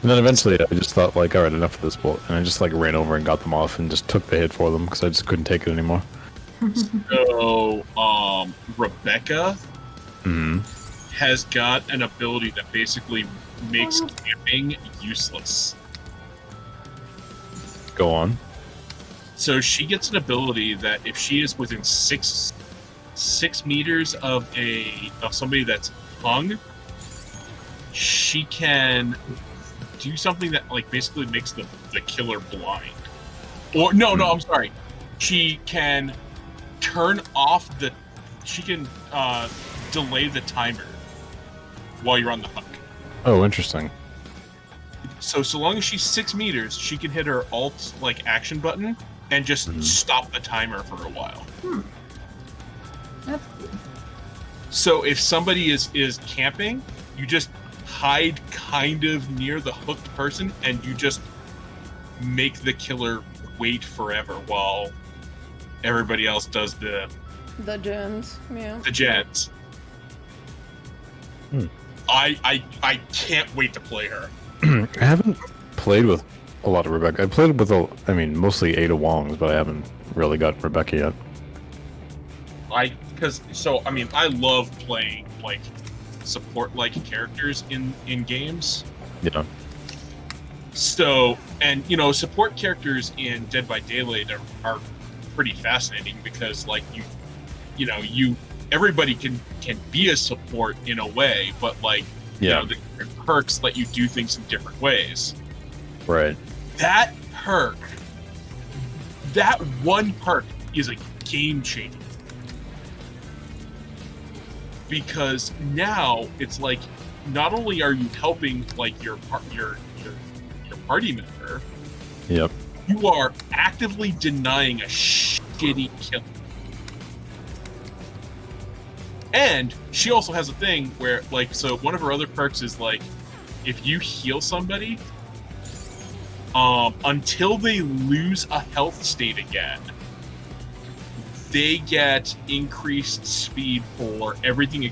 And then eventually I just thought like, all right, enough of this bull, and I just like ran over and got them off and just took the hit for them because I just couldn't take it anymore. So, Rebecca Hmm. has got an ability that basically makes camping useless. Go on. So she gets an ability that if she is within six meters of somebody that's hung, she can do something that like basically makes the killer blind. Or no, I'm sorry. She can turn off she can delay the timer while you're on the hook. Oh, interesting. So long as she's 6 meters, she can hit her alt like action button and just stop the timer for a while. That's cool. So if somebody is camping, you just hide kind of near the hooked person and you just make the killer wait forever while everybody else does the gens, yeah. gens. I can't wait to play her. I haven't played with a lot of Rebecca. I played with mostly Ada Wongs, but I haven't really got Rebecca yet. I love playing like support like characters in games. Yeah. So, and support characters in Dead by Daylight are pretty fascinating because like everybody can be a support in a way, but like the perks let you do things in different ways. Right. That one perk is a game changer. Because now it's like not only are you helping like your party member, Yep. you are actively denying a shitty kill. And she also has a thing where like one of her other perks is like if you heal somebody until they lose a health state again, they get increased speed for everything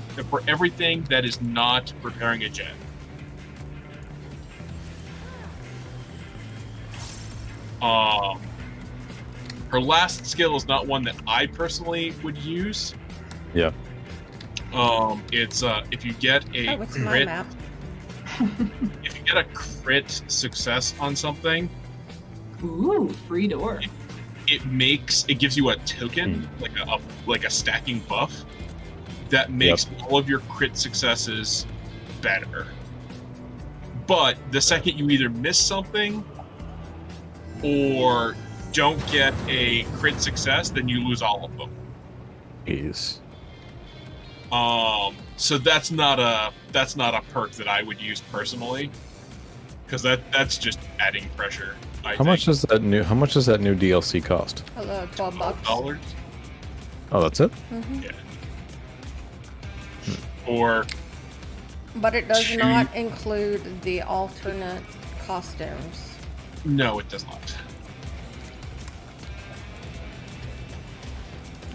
that is not repairing a gen. Her last skill is not one that I personally would use. Yeah. It's if you get a Oh, it's my crit, map. if you get a crit success on something, Ooh, free door. it gives you a token, like a stacking buff that makes all of your crit successes better. But the second you either miss something or don't get a crit success, then you lose all of them. Jeez. So that's not a perk that I would use personally, because that's just adding pressure. How much does that new DLC cost? Hello, $12. $12? Oh, that's it? Mm-hmm. Yeah. Or But it does Two- not include the alternate costumes. no, it does not.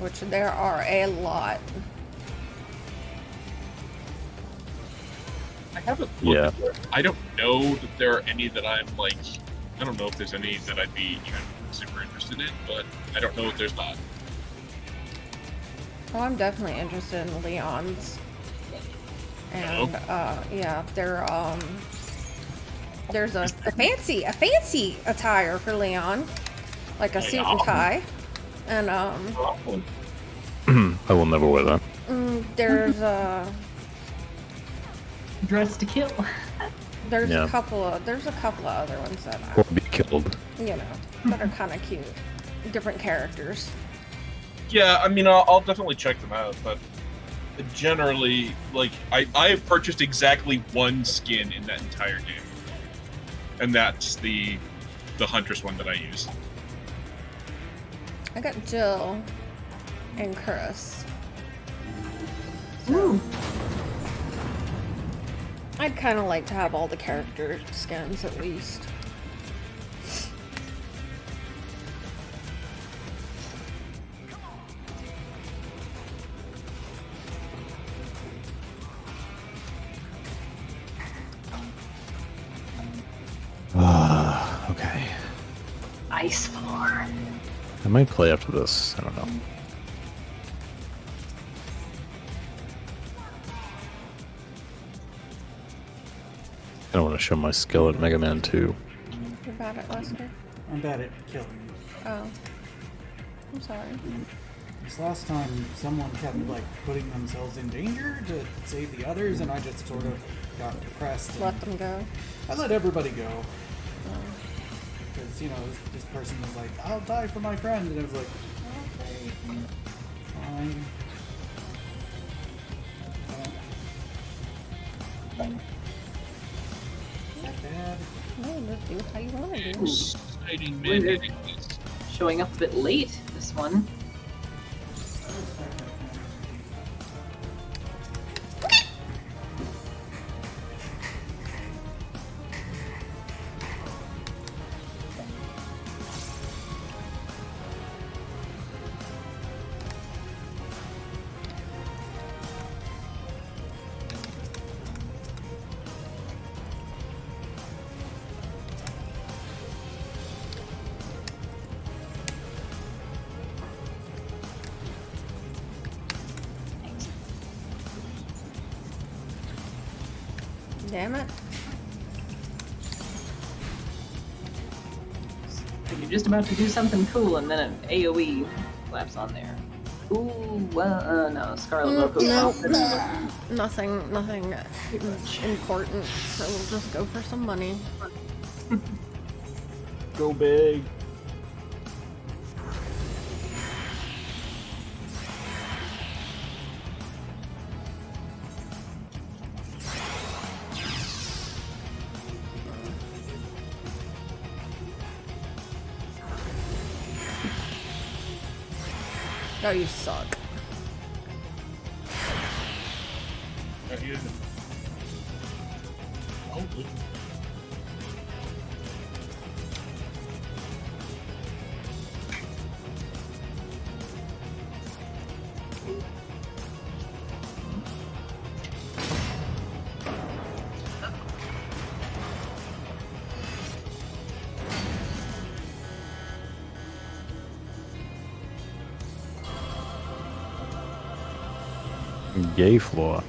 which there are a lot. I haven't Yeah. looked. I don't know that there are any that I'm like. I don't know if there's any that I'd be even super interested in, but I don't know if there's not. Oh, I'm definitely interested in Leon's. And yeah, there's a fancy attire for Leon, like a suit and tie, and I will never wear that. there's Dress to kill. there's Yeah. a couple of other ones that Or be killed. that are kind of cute, different characters. Yeah, I mean, I'll definitely check them out, but generally, like, I have purchased exactly one skin in that entire game, and that's the Huntress one that I use. I got Jill and Chris. Ooh. I'd kind of like to have all the character skins at least. Okay. Ice floor. I might play after this. I don't know. I don't want to show my skill at Mega Man 2. You're bad at Lester? I'm bad at killing. Oh. I'm sorry. This last time, someone kept like putting themselves in danger to save the others, and I just sort of got depressed. Let them go. I let everybody go because this person was like, "I'll die for my friend," and I was like, "Okay, fine." Is that bad? No, just do how you want to do. Exciting Wait, man. Showing up a bit late, this one. Damn it. You're just about to do something cool, and then an AoE slaps on there. Ooh, well, no, Scarlet Loco. No, nothing important. So we'll just go for some money. Go big. Oh, you suck. Gay floor.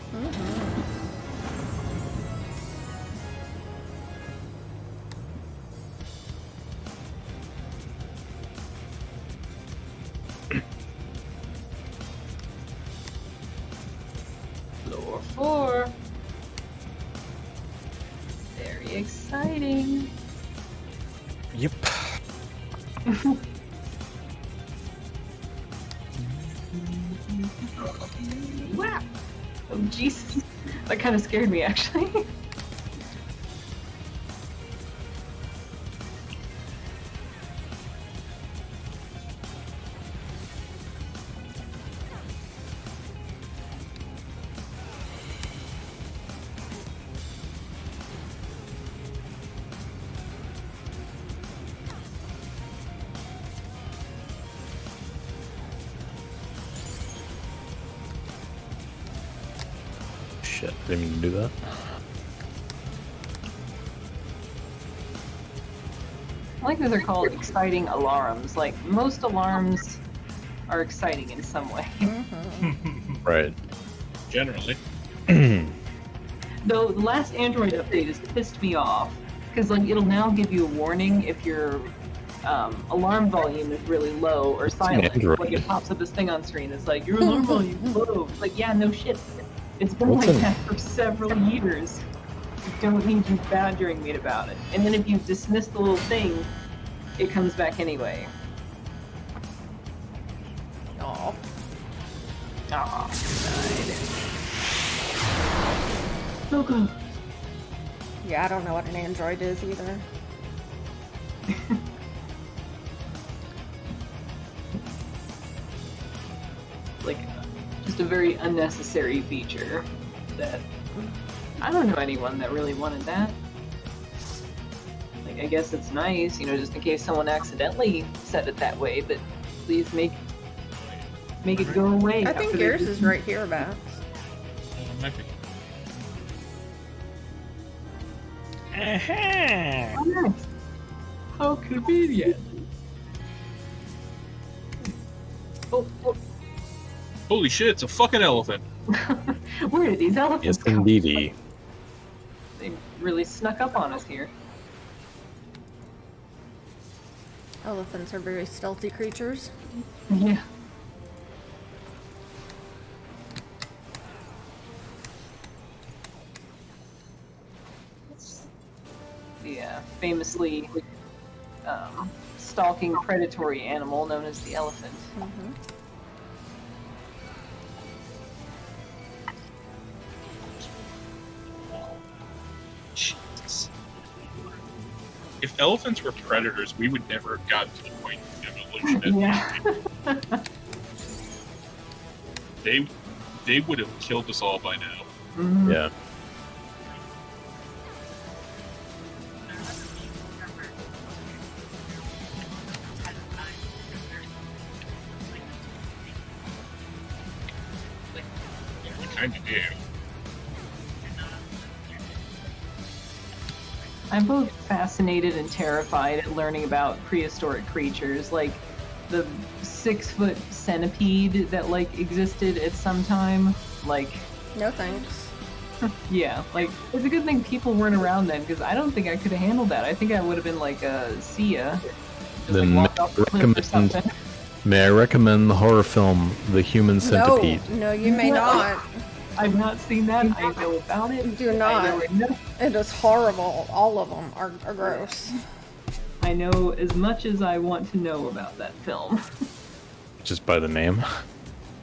Floor 4. Very exciting. Yep. Wow. Oh, Jesus. That kind of scared me, actually. shit. I didn't mean to do that. I like that they're called exciting alarms. Like, most alarms are exciting in some way. Right. Generally. Though the last Android update has pissed me off, because like it'll now give you a warning if your alarm volume is really low or silent. Android. Like it pops up this thing on screen. It's like, your alarm volume is low. It's like, yeah, no shit. It's been What's like an- that for several years. I don't need you badgering me about it. And then if you dismiss the little thing, it comes back anyway. Aw. Aw, died. So good. Yeah, I don't know what an android is either. Like, just a very unnecessary feature that I don't know anyone that really wanted that. Like, I guess it's nice, you know, just in case someone accidentally set it that way, but please make it go away. I think after yours they- is right here, Max. Might be. Oh, nice. How convenient. Oh, Holy shit! It's a fucking elephant. where did these elephants Yes, come indeedy. They really snuck up on us here. Elephants are very stealthy creatures. Yeah. The famously stalking predatory animal known as the elephant. Mm-hmm. Jesus. If elephants were predators, we would never have gotten to the point of evolution. Yeah. They would have killed us all by now. Mhm. Yeah. We kind of do. I'm both fascinated and terrified at learning about prehistoric creatures, like the 6-foot centipede that like existed at some time. Like, No thanks. yeah, like it's a good thing people weren't around then, because I don't think I could have handled that. I think I would have been like, see ya. Just, Then like, walked off the cliff or recommend- something. May I recommend the horror film The Human Centipede? No, you may not. I've not seen that. I know about it. Do I not. know enough. It is horrible. All of them are gross. I know as much as I want to know about that film. Just by the name?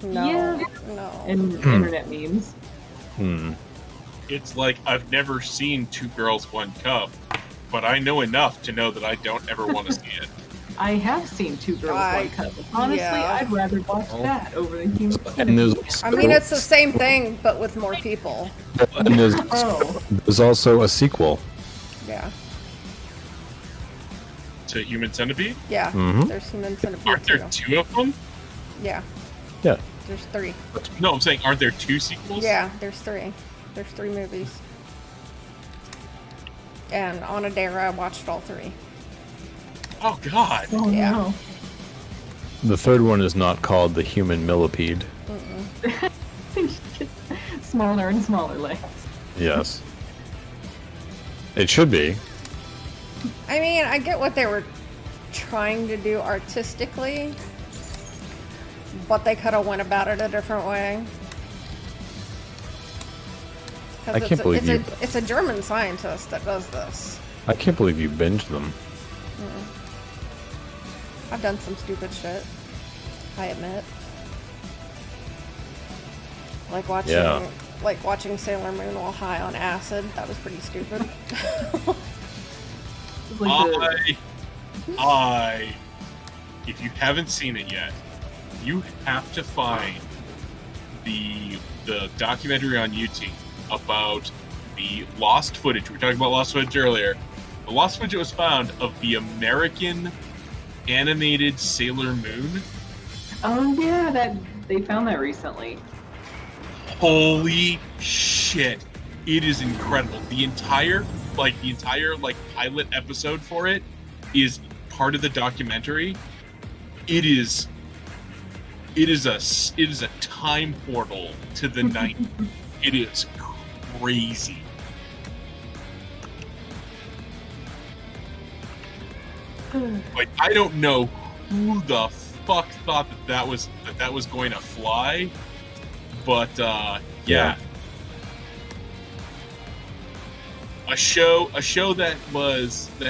No. Yeah. No. And internet memes. Hmm. It's like I've never seen Two Girls, One Cup, but I know enough to know that I don't ever want to see it. I have seen Two Girls, I- One Cup. Honestly, yeah. I'd rather watch that over the Human And Centipede. there's I mean, it's the same thing, but with more people. and Oh, there's also a sequel. Yeah. To Human Centipede? Yeah. Mhm. There's Human Centipede Aren't there too. two of them? Yeah. Yeah. There's 3. No, I'm saying, aren't there two sequels? Yeah, there's 3. There's 3 movies. And on a dare, I watched all 3. Oh God. oh Yeah. no. The third one is not called The Human Millipede. Smaller and smaller legs. Yes. It should be. I mean, I get what they were trying to do artistically, but they could have went about it a different way. 'Cause I can't believe you- it's a German scientist that does this. I can't believe you binged them. I've done some stupid shit. I admit. Yeah. Like watching Sailor Moon while high on acid. That was pretty stupid. It's like If you haven't seen it yet, you have to find the documentary on YouTube about the lost footage. We were talking about lost footage earlier. The lost footage that was found of the American animated Sailor Moon. oh yeah, that they found that recently. Holy shit. It is incredible. The entire pilot episode for it is part of the documentary. It is a time portal to the 90s. It is crazy. Like, I don't know who the fuck thought that was going to fly, but yeah. A show that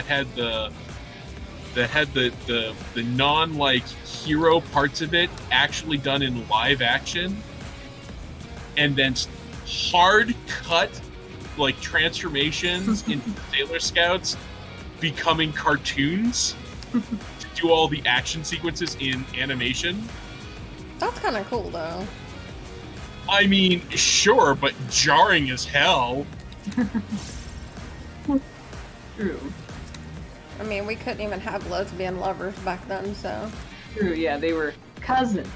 had the non like hero parts of it actually done in live action, and then hard cut like transformations into Sailor Scouts becoming cartoons to do all the action sequences in animation. That's kind of cool, though. I mean, sure, but jarring as hell. True. I mean, we couldn't even have lesbian lovers back then, so. True, yeah, they were cousins.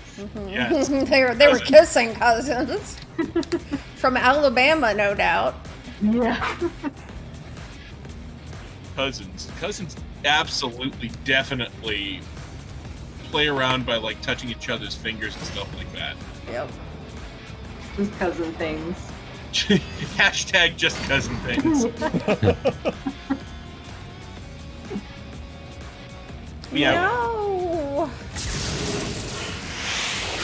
Yes. they were kissing cousins. From Alabama, no doubt. Yeah. Cousins absolutely, definitely play around by like touching each other's fingers and stuff like that. Yep. Just cousin things. Hashtag just cousin things. Yeah. No.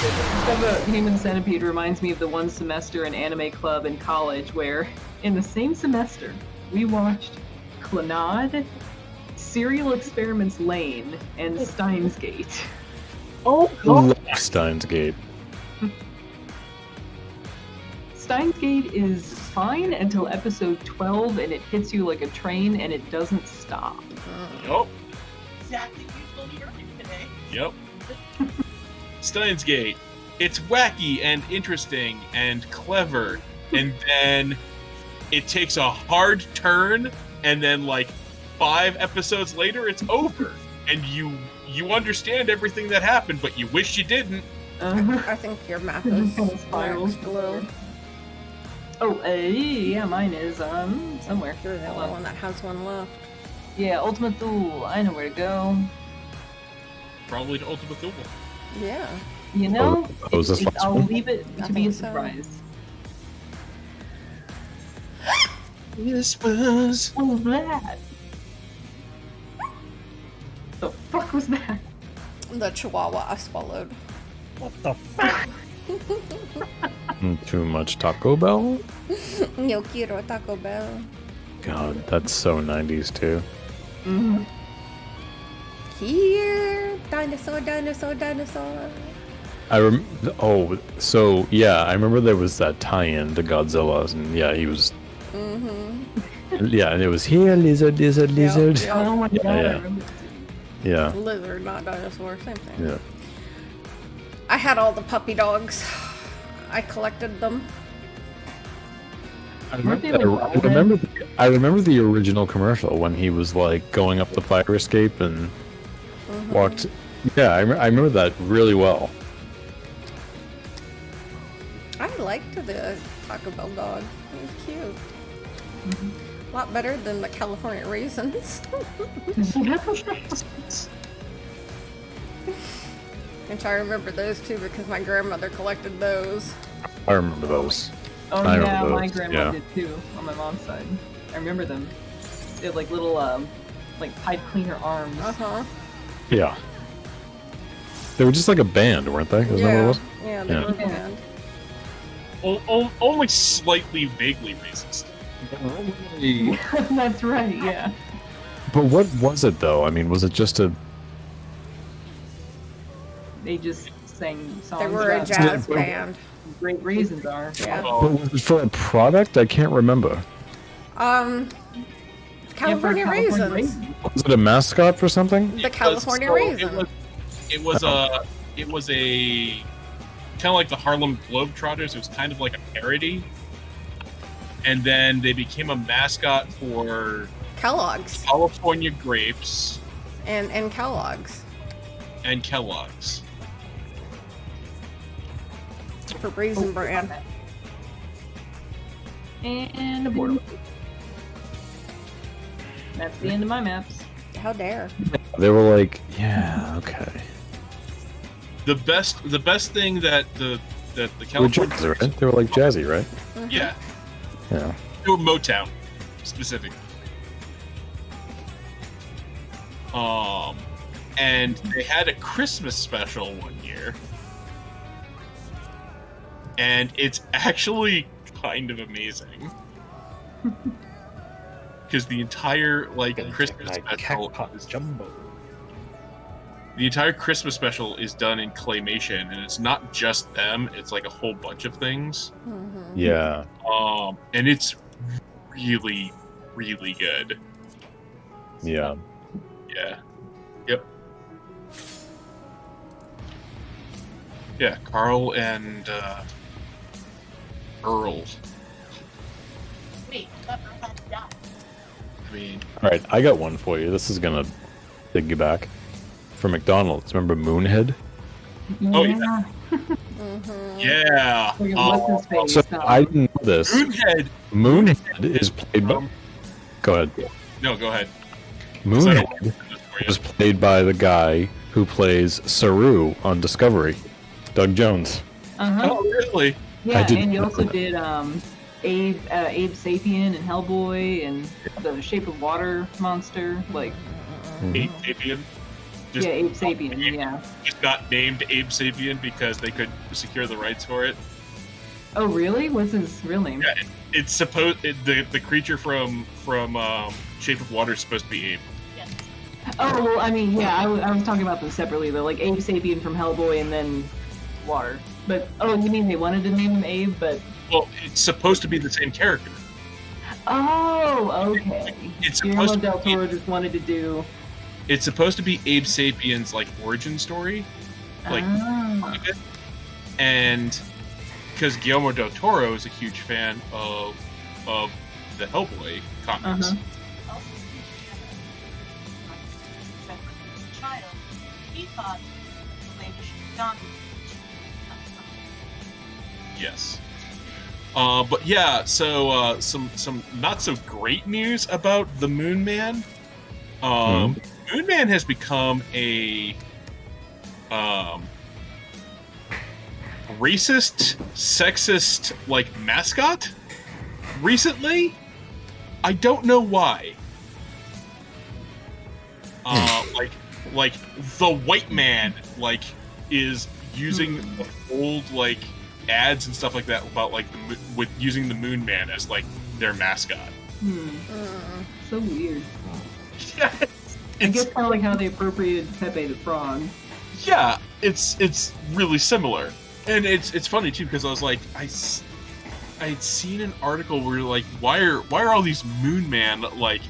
Stuff about Human Centipede reminds me of the one semester in anime club in college where, in the same semester, we watched Clannad, Serial Experiments Lane, and Steins Gate. Oh, love Steins Gate. Steins Gate is fine until episode 12 and it hits you like a train and it doesn't stop. Nope. Exactly what you told me earlier today. Yep. Steins Gate. It's wacky and interesting and clever, and then it takes a hard turn, and then like 5 episodes later, it's over, and you understand everything that happened, but you wish you didn't. I think your map is Spirals. blue. Oh, yeah, mine is somewhere. You're the Hold only on. one that has one left. Yeah, Ultimate Duel. I know where to go. Probably to Ultimate Duel. Yeah. You know, Oh, is this last I'll one? leave it I to be a think so. surprise. Whispers. What was that? The fuck was that? The chihuahua I swallowed. Too much Taco Bell? Yo quiero Taco Bell. God, that's so 90s too. Mm-hmm. Here, dinosaur, dinosaur, dinosaur. So yeah, I remember there was that tie-in to Godzilla, and yeah, he was. Yeah, and it was here, lizard, lizard, lizard. Yep. Oh my god, I yeah. remember. Yeah, Lizard, not dinosaur, same thing. yeah. I had all the puppy dogs. I collected them. I Weren't they remember, like I remember the original commercial when he was like going up the fire escape and walked. Yeah, I remember that really well. I liked the Taco Bell dog. He was cute. A lot better than the California raisins. Which I remember those too because my grandmother collected those. I remember those. Oh I yeah, remember my those, grandma yeah. did too, on my mom's side. I remember them. They had like little, like pipe cleaner arms. Uh-huh. Yeah. They were just like a band, weren't they? Isn't that what it was? Yeah, they Yeah. were banned. Only slightly vaguely racist. That's right, yeah. But what was it though? I mean, was it just a? They just sang songs They were a about jazz Yeah. band. how great raisins are. Yeah. But was it for a product? I can't remember. California Yeah, for raisins. raisins. Was it a mascot for something? The California So raisin. It was a kind of like the Harlem Globetrotters. It was kind of like a parody, and then they became a mascot for Kellogg's California grapes and Kellogg's and Kellogg's. for Raisin Bran. And a portal. That's the end of my maps. How dare. They were like, yeah, okay. The best thing that the They were California, jazzy, right? They were like jazzy, right? yeah, Yeah. they were Motown specifically. And they had a Christmas special one year, and it's actually kind of amazing because the entire Christmas special is Jumbo. the entire Christmas special is done in claymation, and it's not just them; it's like a whole bunch of things. Yeah. And it's really, really good. Yeah. Yeah. Yep. Yeah, Carl and Earl. Wait, that yeah. I mean, All right, I got one for you. This is gonna take you back. For McDonald's, remember Moonhead? Oh, yeah. Yeah. What's his face? So I didn't know this. Moonhead. Moonhead is played by. Go ahead. No, go ahead. Moonhead was played by the guy who plays Saru on Discovery, Doug Jones. Oh, really? Yeah, I didn't and he know also that. did Abe Sapien and Hellboy and the Shape of Water monster. Like, Abe Sapien. Just, yeah, Abe Sapien. Yeah. Just not named Abe Sapien because they could secure the rights for it. Oh, really? What's his real name? Yeah, it's supposed the creature from Shape of Water is supposed to be Abe. Yes. Oh, well, I mean, yeah, I was talking about them separately though. Like Abe Sapien from Hellboy and then Water. But oh, you mean they wanted to name him Abe, but Well, it's supposed to be the same character. oh, okay. It's Guillermo supposed to del be- Toro just wanted to do. It's supposed to be Abe Sapien's origin story, Ah. and because Guillermo del Toro is a huge fan of the Hellboy comics. Uh-huh. Also, when he was a child, he thought the lady should be gone. Yes. But yeah, so some not so great news about the Moon Man. Moon Man has become a racist, sexist mascot recently. I don't know why. Like the white man is using old ads and stuff like that about with using the Moon Man as their mascot. So weird. Yeah, I guess kind of like how they appropriated Pepe the Frog. yeah, it's really similar, and it's funny too because I was like I had seen an article where why are all these Moon Man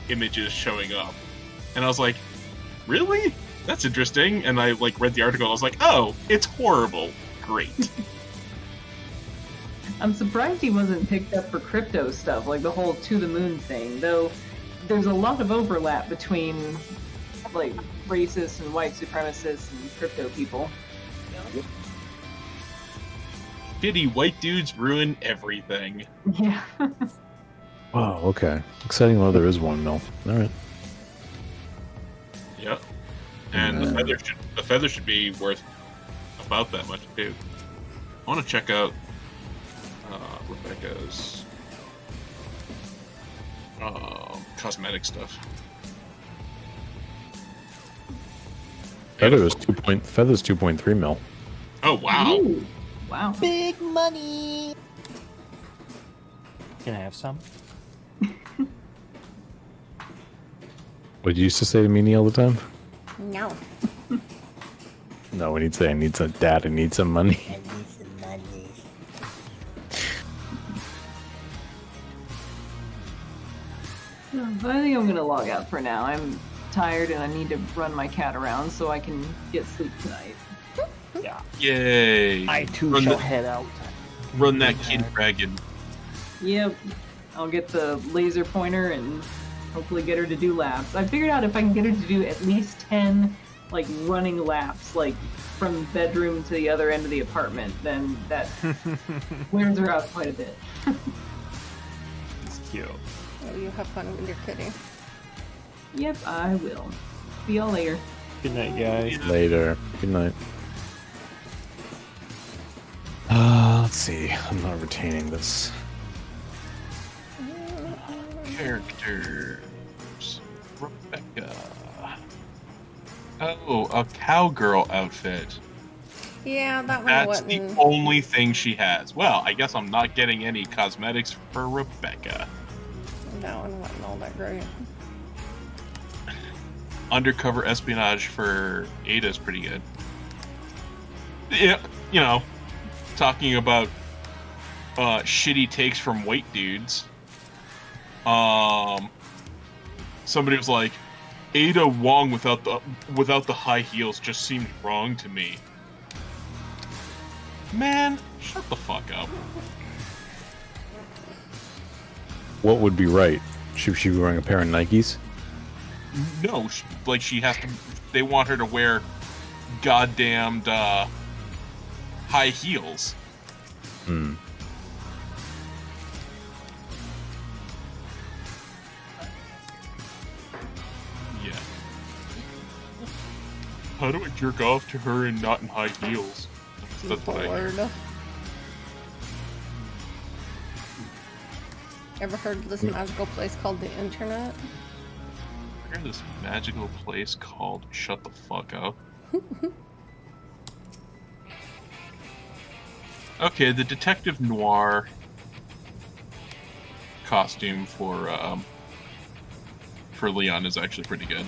images showing up, and I was like, really? That's interesting. And I read the article and I was like, oh, it's horrible. Great. I'm surprised he wasn't picked up for crypto stuff, like the whole To the Moon thing, though there's a lot of overlap between racists and white supremacists and crypto people. Shitty white dudes ruin everything. Yeah. Wow, okay. Exciting though there is one mill. Alright. Yep. And the feather should be worth about that much too. I want to check out Rebecca's cosmetic stuff. Feather's 2.3 mil. Oh wow! Ooh, wow. Big money. Can I have some? What you used to say to Meanie all the time? No. No, when he'd say I need some dad, I need some money. I need some money. But I think I'm gonna log out for now. I'm tired and I need to run my cat around so I can get sleep tonight. Yeah. Yay! I too Run shall the- head out. Run that kid dragon. Yep. I'll get the laser pointer and hopefully get her to do laps. I figured out if I can get her to do at least 10 running laps, from the bedroom to the other end of the apartment, then that wears her out quite a bit. cute. Oh, you have fun with your kitty. Yep, I will. See y'all later. Good night, guys. Later. Good night. Let's see. I'm not retaining this. Characters. Rebecca. Oh, a cowgirl outfit. Yeah, that one That's the wasn't. only thing she has. Well, I guess I'm not getting any cosmetics for Rebecca. That one wasn't all that great. Undercover espionage for Ada's pretty good. Yeah, you know, talking about shitty takes from white dudes. Somebody was like, Ada Wong without the high heels just seemed wrong to me. Man, shut the fuck up. What would be right? Should she be wearing a pair of Nikes? No, she has to. They want her to wear goddamned high heels. Hmm. Yeah. How do I jerk off to her and not in high heels? That's what I hear. Bored. Ever heard of this magical place called the internet? I hear this magical place called Shut the Fuck Up. Okay, the detective noir costume for Leon is actually pretty good.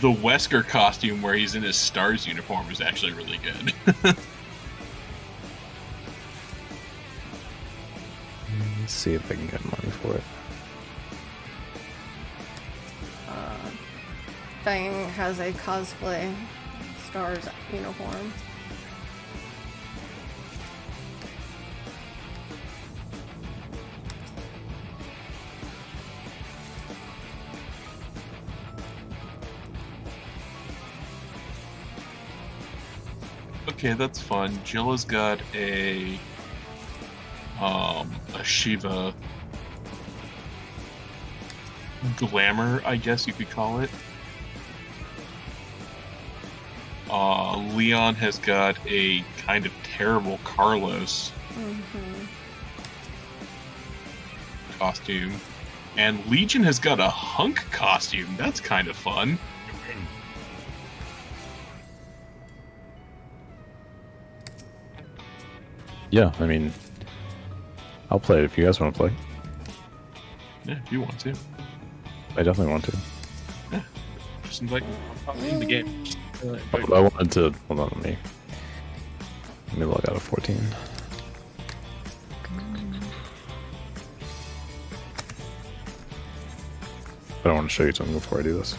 The Wesker costume where he's in his STARS uniform is actually really good. Let's see if I can get money for it. Fang has a cosplay STARS uniform. Okay, that's fun. Jill has got a Shiva glamour, I guess you could call it. Leon has got a kind of terrible Carlos costume. And Legion has got a hunk costume. That's kind of fun. Yeah, I mean, I'll play it if you guys want to play. Yeah, if you want to. I definitely want to. Yeah. Just invite me in the game. But I wanted to. Hold on, let me log out of 14. But I want to show you something before I do this.